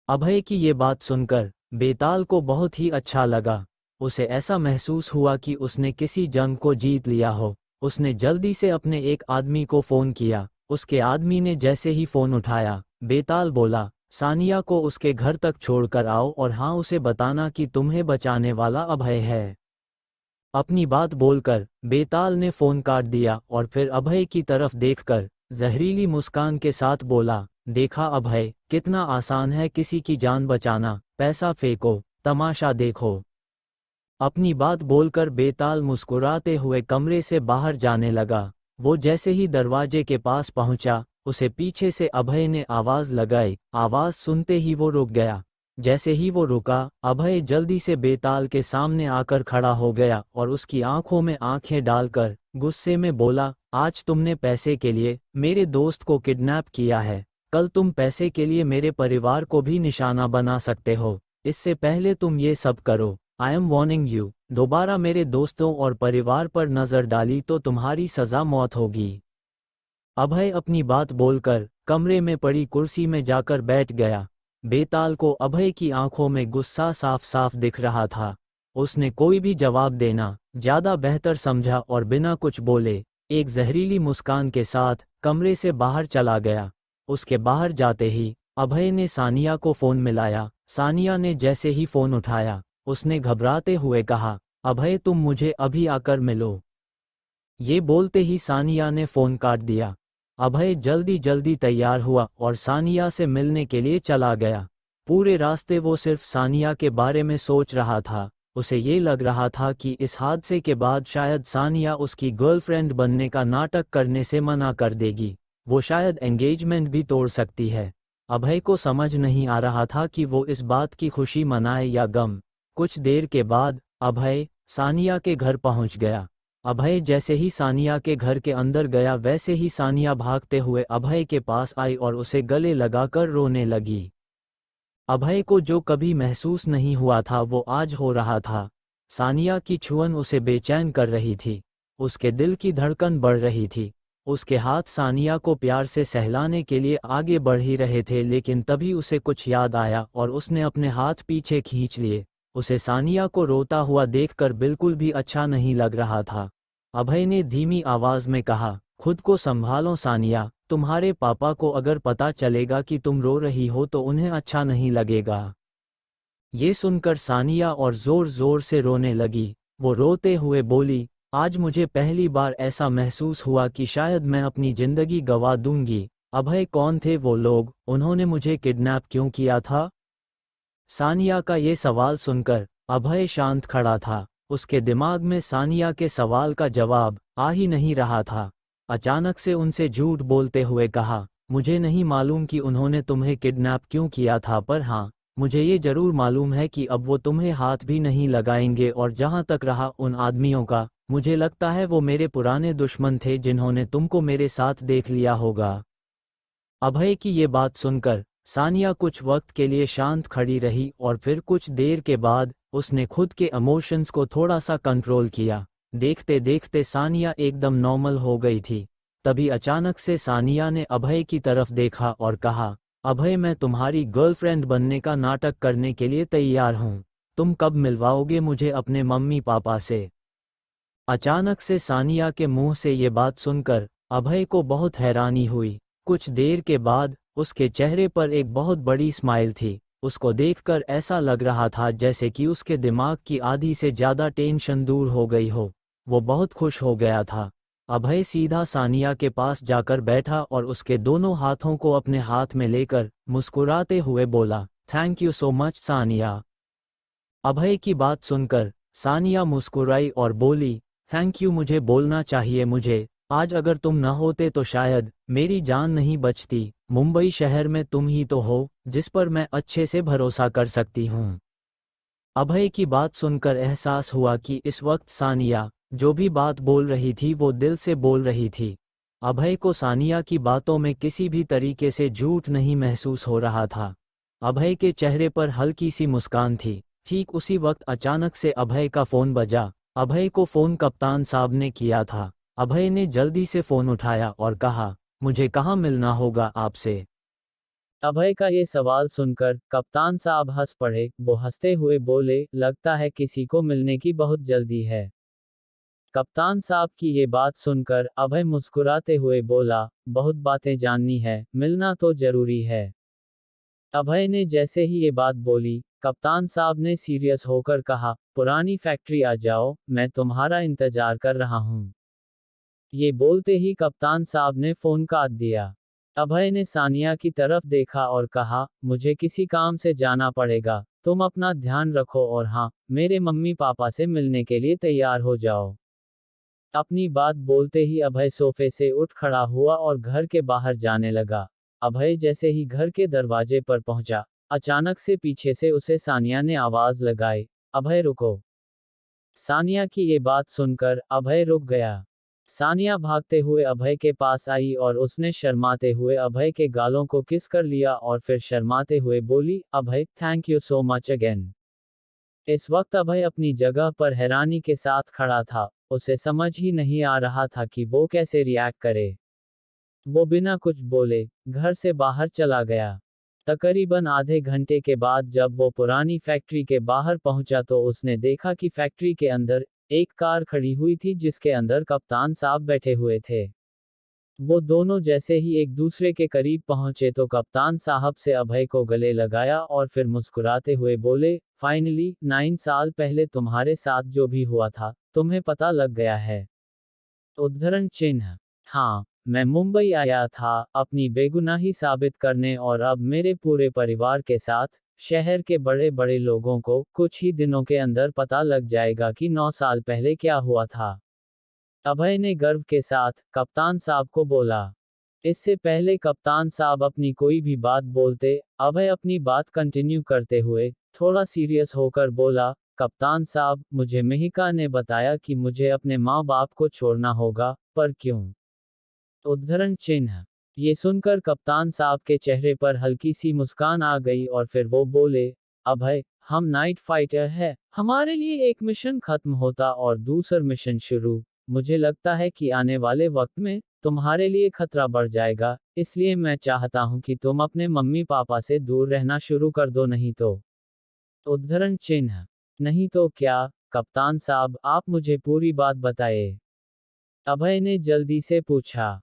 अभय की ये बात सुनकर बेताल को बहुत ही अच्छा लगा। उसे ऐसा महसूस हुआ कि उसने किसी जंग को जीत लिया हो। उसने जल्दी से अपने एक आदमी को फोन किया। उसके आदमी ने जैसे ही फोन उठाया, बेताल बोला, सानिया को उसके घर तक छोड़कर आओ और हाँ, उसे बताना कि तुम्हें बचाने वाला अभय है। अपनी बात बोलकर बेताल ने फोन काट दिया और फिर अभय की तरफ देखकर जहरीली मुस्कान के साथ बोला, देखा अभय, कितना आसान है किसी की जान बचाना, पैसा फेंको, तमाशा देखो। अपनी बात बोलकर बेताल मुस्कुराते हुए कमरे से बाहर जाने लगा। वो जैसे ही दरवाजे के पास पहुंचा, उसे पीछे से अभय ने आवाज लगाई। आवाज सुनते ही वो रुक गया। जैसे ही वो रुका, अभय जल्दी से बेताल के सामने आकर खड़ा हो गया और उसकी आंखों में आंखें डालकर गुस्से में बोला, आज तुमने पैसे के लिए मेरे दोस्त को किडनैप किया है, कल तुम पैसे के लिए मेरे परिवार को भी निशाना बना सकते हो। इससे पहले तुम ये सब करो, आई एम वार्निंग यू, दोबारा मेरे दोस्तों और परिवार पर नजर डाली तो तुम्हारी सजा मौत होगी। अभय अपनी बात बोलकर कमरे में पड़ी कुर्सी में जाकर बैठ गया। बेताल को अभय की आंखों में गुस्सा साफ साफ दिख रहा था। उसने कोई भी जवाब देना ज्यादा बेहतर समझा और बिना कुछ बोले एक जहरीली मुस्कान के साथ कमरे से बाहर चला गया। उसके बाहर जाते ही अभय ने सानिया को फोन मिलाया। सानिया ने जैसे ही फोन उठाया, उसने घबराते हुए कहा, अभय, तुम मुझे अभी आकर मिलो। ये बोलते ही सानिया ने फोन काट दिया। अभय जल्दी जल्दी तैयार हुआ और सानिया से मिलने के लिए चला गया। पूरे रास्ते वो सिर्फ सानिया के बारे में सोच रहा था। उसे ये लग रहा था कि इस हादसे के बाद शायद सानिया उसकी गर्लफ्रेंड बनने का नाटक करने से मना कर देगी, वो शायद एंगेजमेंट भी तोड़ सकती है। अभय को समझ नहीं आ रहा था कि वो इस बात की खुशी मनाए या गम। कुछ देर के बाद अभय सानिया के घर पहुंच गया। अभय जैसे ही सानिया के घर के अंदर गया वैसे ही सानिया भागते हुए अभय के पास आई और उसे गले लगाकर रोने लगी। अभय को जो कभी महसूस नहीं हुआ था वो आज हो रहा था। सानिया की छुअन उसे बेचैन कर रही थी। उसके दिल की धड़कन बढ़ रही थी। उसके हाथ सानिया को प्यार से सहलाने के लिए आगे बढ़ ही रहे थे, लेकिन तभी उसे कुछ याद आया और उसने अपने हाथ पीछे खींच लिए। उसे सानिया को रोता हुआ देखकर बिल्कुल भी अच्छा नहीं लग रहा था। अभय ने धीमी आवाज में कहा, खुद को संभालो सानिया, तुम्हारे पापा को अगर पता चलेगा कि तुम रो रही हो तो उन्हें अच्छा नहीं लगेगा। ये सुनकर सानिया और जोर जोर से रोने लगी। वो रोते हुए बोली, आज मुझे पहली बार ऐसा महसूस हुआ कि शायद मैं अपनी जिंदगी गंवा दूंगी। अभय कौन थे वो लोग, उन्होंने मुझे किडनैप क्यों किया था? सानिया का ये सवाल सुनकर अभय शांत खड़ा था। उसके दिमाग में सानिया के सवाल का जवाब आ ही नहीं रहा था। अचानक से उनसे झूठ बोलते हुए कहा, मुझे नहीं मालूम कि उन्होंने तुम्हें किडनैप क्यों किया था, पर हाँ, मुझे ये जरूर मालूम है कि अब वो तुम्हें हाथ भी नहीं लगाएंगे। और जहाँ तक रहा उन आदमियों का, मुझे लगता है वो मेरे पुराने दुश्मन थे जिन्होंने तुमको मेरे साथ देख लिया होगा। अभय की ये बात सुनकर सानिया कुछ वक्त के लिए शांत खड़ी रही और फिर कुछ देर के बाद उसने खुद के इमोशंस को थोड़ा सा कंट्रोल किया। देखते देखते सानिया एकदम नॉर्मल हो गई थी। तभी अचानक से सानिया ने अभय की तरफ देखा और कहा, अभय मैं तुम्हारी गर्लफ्रेंड बनने का नाटक करने के लिए तैयार हूँ। तुम कब मिलवाओगे मुझे अपने मम्मी पापा से? अचानक से सानिया के मुंह से ये बात सुनकर अभय को बहुत हैरानी हुई। कुछ देर के बाद उसके चेहरे पर एक बहुत बड़ी स्माइल थी। उसको देखकर ऐसा लग रहा था जैसे कि उसके दिमाग की आधी से ज़्यादा टेंशन दूर हो गई हो। वो बहुत खुश हो गया था। अभय सीधा सानिया के पास जाकर बैठा और उसके दोनों हाथों को अपने हाथ में लेकर मुस्कुराते हुए बोला, thank you so much Sania. Abhay की बात सुनकर सानिया मुस्कुराई और बोली, थैंक यू मुझे बोलना चाहिए मुझे। आज अगर तुम न होते तो शायद मेरी जान नहीं बचती। मुंबई शहर में तुम ही तो हो जिस पर मैं अच्छे से भरोसा कर सकती हूँ। अभय की बात सुनकर एहसास हुआ कि इस वक्त सानिया जो भी बात बोल रही थी वो दिल से बोल रही थी। अभय को सानिया की बातों में किसी भी तरीके से झूठ नहीं महसूस हो रहा था। अभय के चेहरे पर हल्की सी मुस्कान थी। ठीक उसी वक्त अचानक से अभय का फोन बजा। अभय को फोन कप्तान साहब ने किया था। अभय ने जल्दी से फोन उठाया और कहा, मुझे कहाँ मिलना होगा आपसे? अभय का ये सवाल सुनकर कप्तान साहब हंस पड़े। वो हंसते हुए बोले, लगता है किसी को मिलने की बहुत जल्दी है। कप्तान साहब की ये बात सुनकर अभय मुस्कुराते हुए बोला, बहुत बातें जाननी है, मिलना तो जरूरी है। अभय ने जैसे ही ये बात बोली, कप्तान साहब ने सीरियस होकर कहा, पुरानी फैक्ट्री आ जाओ, मैं तुम्हारा इंतजार कर रहा हूँ। ये बोलते ही कप्तान साहब ने फोन काट दिया। अभय ने सानिया की तरफ देखा और कहा, मुझे किसी काम से जाना पड़ेगा, तुम अपना ध्यान रखो और हाँ, मेरे मम्मी पापा से मिलने के लिए तैयार हो जाओ। अपनी बात बोलते ही अभय सोफे से उठ खड़ा हुआ और घर के बाहर जाने लगा। अभय जैसे ही घर के दरवाजे पर पहुंचा, अचानक से पीछे से उसे सानिया ने आवाज लगाई, अभय रुको। सानिया की ये बात सुनकर अभय रुक गया। सानिया भागते हुए अभय के पास आई और उसने शर्माते हुए अभय के गालों को किस कर लिया और फिर शर्माते हुए बोली, Abhay thank you so much again. इस वक्त अभय अपनी जगह पर हैरानी के साथ खड़ा था। उसे समझ ही नहीं आ रहा था कि वो कैसे रिएक्ट करे। वो बिना कुछ बोले घर से बाहर चला गया। तकरीबन आधे घंटे के बाद जब वो पुरानी फैक्ट्री के बाहर पहुंचा तो उसने देखा कि फैक्ट्री के अंदर एक कार खड़ी हुई थी जिसके अंदर कप्तान साहब बैठे हुए थे। वो दोनों जैसे ही एक दूसरे के करीब पहुंचे तो कप्तान साहब से अभय को गले लगाया और फिर मुस्कुराते हुए बोले, फाइनली 9 साल पहले तुम्हारे साथ जो भी हुआ था तुम्हें पता लग गया है। उद्धरण चिन्ह। हाँ, मैं मुंबई आया था अपनी बेगुनाही साबित करने और अब मेरे पूरे परिवार के साथ शहर के बड़े बड़े लोगों को कुछ ही दिनों के अंदर पता लग जाएगा कि 9 साल पहले क्या हुआ था। अभय ने गर्व के साथ कप्तान साहब को बोला। इससे पहले कप्तान साहब अपनी कोई भी बात बोलते, अभय अपनी बात कंटिन्यू करते हुए थोड़ा सीरियस होकर बोला, कप्तान साहब, मुझे मेहिका ने बताया कि मुझे अपने माँ बाप को छोड़ना होगा, पर क्यों? उद्धरण चिन्ह। ये सुनकर कप्तान साहब के चेहरे पर हल्की सी मुस्कान आ गई और फिर वो बोले, अभय, हम नाइट फाइटर है, हमारे लिए एक मिशन खत्म होता और दूसरा मिशन शुरू। मुझे लगता है कि आने वाले वक्त में तुम्हारे लिए खतरा बढ़ जाएगा, इसलिए मैं चाहता हूं कि तुम अपने मम्मी पापा से दूर रहना शुरू कर दो, नहीं तो। उद्धरण चिन्ह। नहीं तो क्या, कप्तान साहब, आप मुझे पूरी बात बताइए, अभय ने जल्दी से पूछा।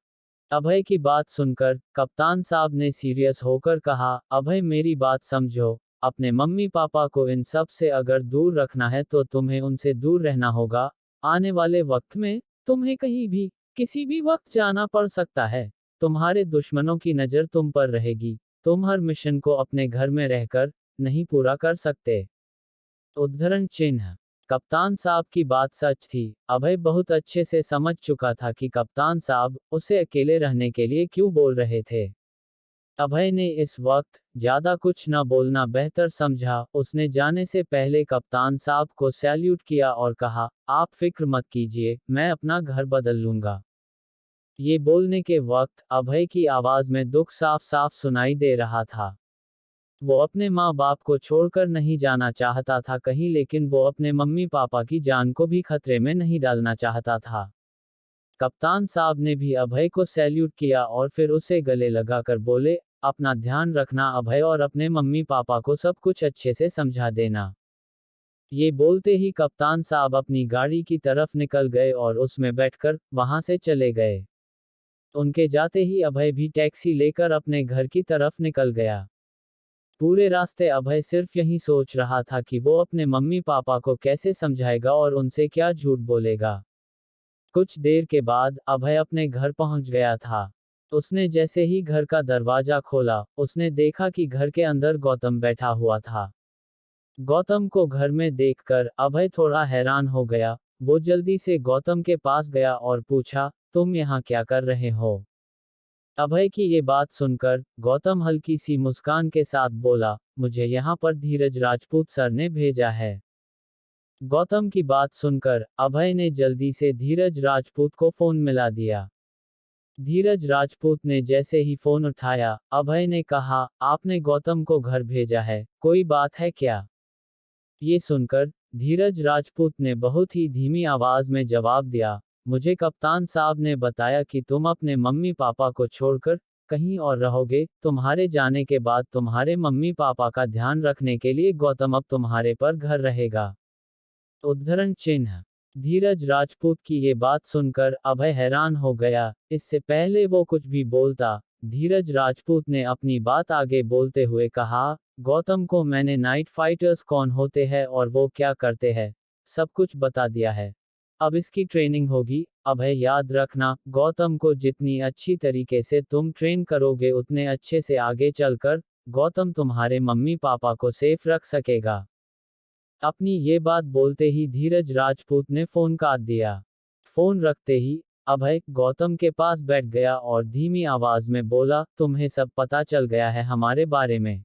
अभय की बात सुनकर कप्तान साहब ने सीरियस होकर कहा, अभय मेरी बात समझो, अपने मम्मी पापा को इन सब से अगर दूर रखना है तो तुम्हें उनसे दूर रहना होगा। आने वाले वक्त में तुम्हें कहीं भी किसी भी वक्त जाना पड़ सकता है। तुम्हारे दुश्मनों की नज़र तुम पर रहेगी। तुम हर मिशन को अपने घर में रहकर नहीं पूरा कर सकते। उद्धरण चिन्ह। कप्तान साहब की बात सच थी। अभय बहुत अच्छे से समझ चुका था कि कप्तान साहब उसे अकेले रहने के लिए क्यों बोल रहे थे। अभय ने इस वक्त ज्यादा कुछ न बोलना बेहतर समझा। उसने जाने से पहले कप्तान साहब को सैल्यूट किया और कहा, आप फिक्र मत कीजिए, मैं अपना घर बदल लूंगा। ये बोलने के वक्त अभय की आवाज में दुख साफ साफ सुनाई दे रहा था। वो अपने माँ बाप को छोड़कर नहीं जाना चाहता था कहीं, लेकिन वो अपने मम्मी पापा की जान को भी खतरे में नहीं डालना चाहता था। कप्तान साहब ने भी अभय को सैल्यूट किया और फिर उसे गले लगाकर बोले, अपना ध्यान रखना अभय, और अपने मम्मी पापा को सब कुछ अच्छे से समझा देना। ये बोलते ही कप्तान साहब अपनी गाड़ी की तरफ निकल गए और उसमें बैठकर वहां से चले गए। उनके जाते ही अभय भी टैक्सी लेकर अपने घर की तरफ निकल गया। पूरे रास्ते अभय सिर्फ यही सोच रहा था कि वो अपने मम्मी पापा को कैसे समझाएगा और उनसे क्या झूठ बोलेगा। कुछ देर के बाद अभय अपने घर पहुंच गया था। उसने जैसे ही घर का दरवाजा खोला, उसने देखा कि घर के अंदर गौतम बैठा हुआ था। गौतम को घर में देखकर अभय थोड़ा हैरान हो गया। वो जल्दी से गौतम के पास गया और पूछा, तुम यहाँ क्या कर रहे हो? अभय की ये बात सुनकर गौतम हल्की सी मुस्कान के साथ बोला, मुझे यहाँ पर धीरज राजपूत सर ने भेजा है। गौतम की बात सुनकर अभय ने जल्दी से धीरज राजपूत को फोन मिला दिया। धीरज राजपूत ने जैसे ही फोन उठाया, अभय ने कहा, आपने गौतम को घर भेजा है, कोई बात है क्या? ये सुनकर धीरज राजपूत ने बहुत ही धीमी आवाज में जवाब दिया, मुझे कप्तान साहब ने बताया कि तुम अपने मम्मी पापा को छोड़कर कहीं और रहोगे। तुम्हारे जाने के बाद तुम्हारे मम्मी पापा का ध्यान रखने के लिए गौतम अब तुम्हारे पर घर रहेगा। उद्धरण चिन्ह। धीरज राजपूत की ये बात सुनकर अभय हैरान हो गया। इससे पहले वो कुछ भी बोलता, धीरज राजपूत ने अपनी बात आगे बोलते हुए कहा, गौतम को मैंने नाइट फाइटर्स कौन होते हैं और वो क्या करते हैं, सब कुछ बता दिया है। अब इसकी ट्रेनिंग होगी। अभय याद रखना, गौतम को जितनी अच्छी तरीके से तुम ट्रेन करोगे उतने अच्छे से आगे चलकर गौतम तुम्हारे मम्मी पापा को सेफ रख सकेगा। अपनी ये बात बोलते ही धीरज राजपूत ने फोन काट दिया। फोन रखते ही अभय गौतम के पास बैठ गया और धीमी आवाज में बोला, तुम्हें सब पता चल गया है हमारे बारे में?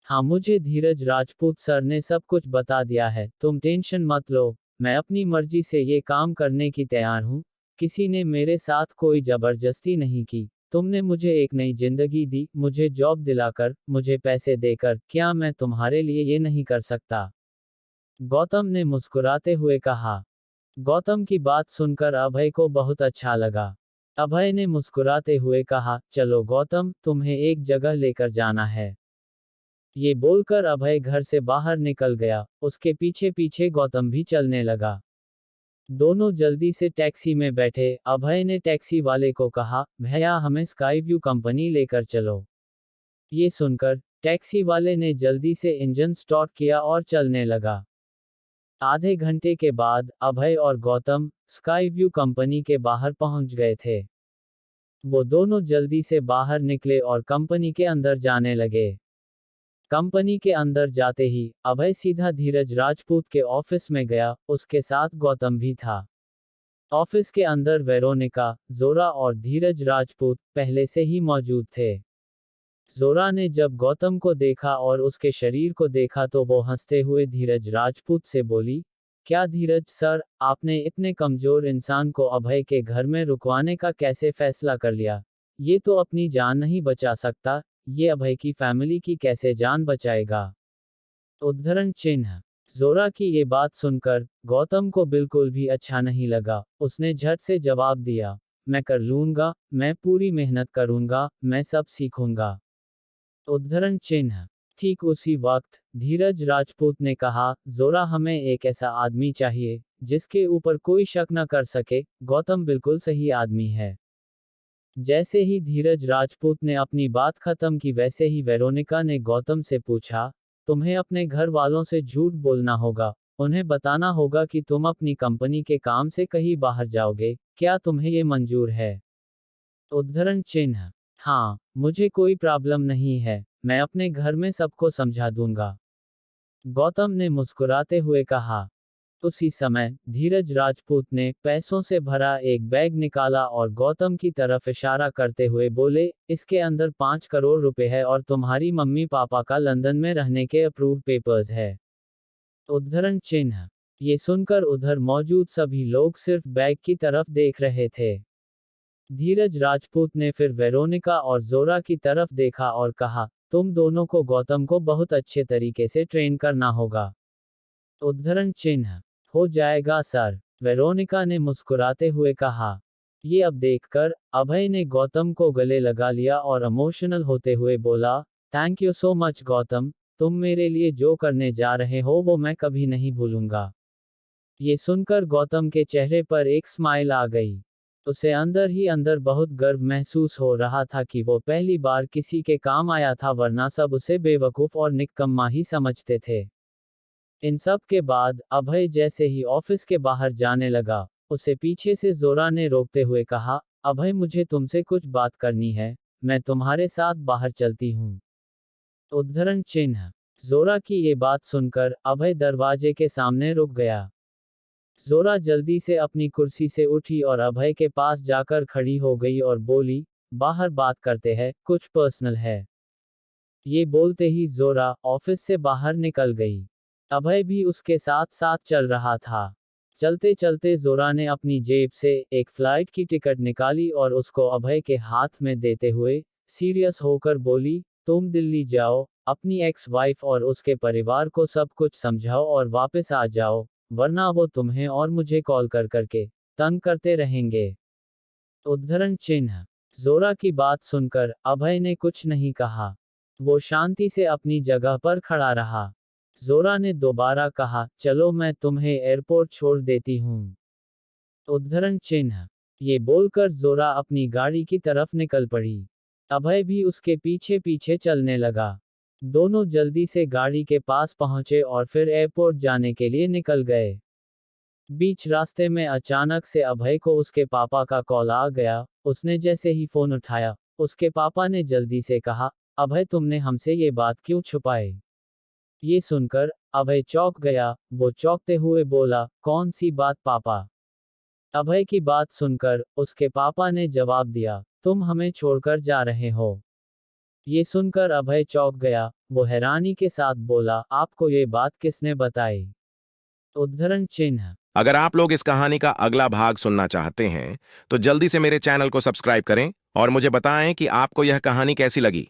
हाँ, मुझे धीरज राजपूत सर ने सब कुछ बता दिया है, तुम टेंशन मत लो। मैं अपनी मर्जी से ये काम करने की तैयार हूँ। किसी ने मेरे साथ कोई जबरदस्ती नहीं की। तुमने मुझे एक नई जिंदगी दी, मुझे जॉब दिलाकर, मुझे पैसे देकर, क्या मैं तुम्हारे लिए ये नहीं कर सकता? गौतम ने मुस्कुराते हुए कहा। गौतम की बात सुनकर अभय को बहुत अच्छा लगा। अभय ने मुस्कुराते हुए कहा, चलो गौतम, तुम्हें एक जगह लेकर जाना है। ये बोलकर अभय घर से बाहर निकल गया। उसके पीछे पीछे गौतम भी चलने लगा। दोनों जल्दी से टैक्सी में बैठे। अभय ने टैक्सी वाले को कहा, भैया हमें स्काई व्यू कंपनी लेकर चलो। ये सुनकर टैक्सी वाले ने जल्दी से इंजन स्टार्ट किया और चलने लगा। आधे घंटे के बाद अभय और गौतम स्काई व्यू कंपनी के बाहर पहुंच गए थे। वो दोनों जल्दी से बाहर निकले और कंपनी के अंदर जाने लगे। कंपनी के अंदर जाते ही अभय सीधा धीरज राजपूत के ऑफिस में गया, उसके साथ गौतम भी था। ऑफिस के अंदर वेरोनिका, जोरा और धीरज राजपूत पहले से ही मौजूद थे। जोरा ने जब गौतम को देखा और उसके शरीर को देखा तो वो हंसते हुए धीरज राजपूत से बोली, क्या धीरज सर, आपने इतने कमजोर इंसान को अभय के घर में रुकवाने का कैसे फैसला कर लिया? ये तो अपनी जान नहीं बचा सकता, ये अभय की फैमिली की कैसे जान बचाएगा? उद्धरण चिन्ह। जोरा की ये बात सुनकर गौतम को बिल्कुल भी अच्छा नहीं लगा। उसने झट से जवाब दिया, मैं कर लूंगा, मैं पूरी मेहनत करूंगा, मैं सब सीखूंगा। उद्धरण चिन्ह। ठीक उसी वक्त धीरज राजपूत ने कहा, जोरा, हमें एक ऐसा आदमी चाहिए जिसके ऊपर कोई शक न कर सके। गौतम बिल्कुल सही आदमी है। जैसे ही धीरज राजपूत ने अपनी बात खत्म की वैसे ही वेरोनिका ने गौतम से पूछा, तुम्हें अपने घर वालों से झूठ बोलना होगा, उन्हें बताना होगा कि तुम अपनी कंपनी के काम से कहीं बाहर जाओगे, क्या तुम्हें ये मंजूर है? उद्धरण चिन्ह। हाँ, मुझे कोई प्रॉब्लम नहीं है, मैं अपने घर में सबको समझा दूंगा, गौतम ने मुस्कुराते हुए कहा। उसी समय धीरज राजपूत ने पैसों से भरा एक बैग निकाला और गौतम की तरफ इशारा करते हुए बोले, इसके अंदर 5 करोड़ रुपए है और तुम्हारी मम्मी पापा का लंदन में रहने के अप्रूव पेपर्स है। उद्धरण चिन्ह। ये सुनकर उधर मौजूद सभी लोग सिर्फ बैग की तरफ देख रहे थे। धीरज राजपूत ने फिर वेरोनिका और जोरा की तरफ देखा और कहा, तुम दोनों को गौतम को बहुत अच्छे तरीके से ट्रेन करना होगा। उद्धरण चिन्ह। हो जाएगा सर, वेरोनिका ने मुस्कुराते हुए कहा। ये अब देखकर अभय ने गौतम को गले लगा लिया और इमोशनल होते हुए बोला, thank you so much Gautam, तुम मेरे लिए जो करने जा रहे हो वो मैं कभी नहीं भूलूंगा। ये सुनकर गौतम के चेहरे पर एक स्माइल आ गई। उसे अंदर ही अंदर बहुत गर्व महसूस हो रहा था कि वो पहली बार किसी के काम आया था, वरना सब उसे बेवकूफ और निकम्मा ही समझते थे। इन सब के बाद अभय जैसे ही ऑफिस के बाहर जाने लगा, उसे पीछे से जोरा ने रोकते हुए कहा, अभय, मुझे तुमसे कुछ बात करनी है, मैं तुम्हारे साथ बाहर चलती हूँ। उद्धरण चिन्ह। जोरा की ये बात सुनकर अभय दरवाजे के सामने रुक गया। जोरा जल्दी से अपनी कुर्सी से उठी और अभय के पास जाकर खड़ी हो गई और बोली, बाहर बात करते हैं, कुछ पर्सनल है। ये बोलते ही जोरा ऑफिस से बाहर निकल गई। अभय भी उसके साथ साथ चल रहा था। चलते चलते जोरा ने अपनी जेब से एक फ्लाइट की टिकट निकाली और उसको अभय के हाथ में देते हुए सीरियस होकर बोली, तुम दिल्ली जाओ, अपनी एक्स वाइफ और उसके परिवार को सब कुछ समझाओ और वापस आ जाओ, वरना वो तुम्हें और मुझे कॉल कर करके तंग करते रहेंगे। उद्धरण चिन्ह। जोरा की बात सुनकर अभय ने कुछ नहीं कहा। वो शांति से अपनी जगह पर खड़ा रहा। जोरा ने दोबारा कहा, चलो मैं तुम्हें एयरपोर्ट छोड़ देती हूँ। उद्धरण चिन्ह। ये बोलकर जोरा अपनी गाड़ी की तरफ निकल पड़ी। अभय भी उसके पीछे पीछे चलने लगा। दोनों जल्दी से गाड़ी के पास पहुंचे और फिर एयरपोर्ट जाने के लिए निकल गए। बीच रास्ते में अचानक से अभय को उसके पापा का कॉल आ गया। उसने जैसे ही फोन उठाया, उसके पापा ने जल्दी से कहा, अभय, तुमने हमसे ये बात क्यों छुपाई? ये सुनकर अभय चौंक गया। वो चौंकते हुए बोला, कौन सी बात पापा? अभय की बात सुनकर उसके पापा ने जवाब दिया, तुम हमें छोड़कर जा रहे हो। ये सुनकर अभय चौंक गया। वो हैरानी के साथ बोला, आपको ये बात किसने बताई? उद्धरण चिन्ह। अगर आप लोग इस कहानी का अगला भाग सुनना चाहते हैं तो जल्दी से मेरे चैनल को सब्सक्राइब करें और मुझे बताएं कि आपको यह कहानी कैसी लगी।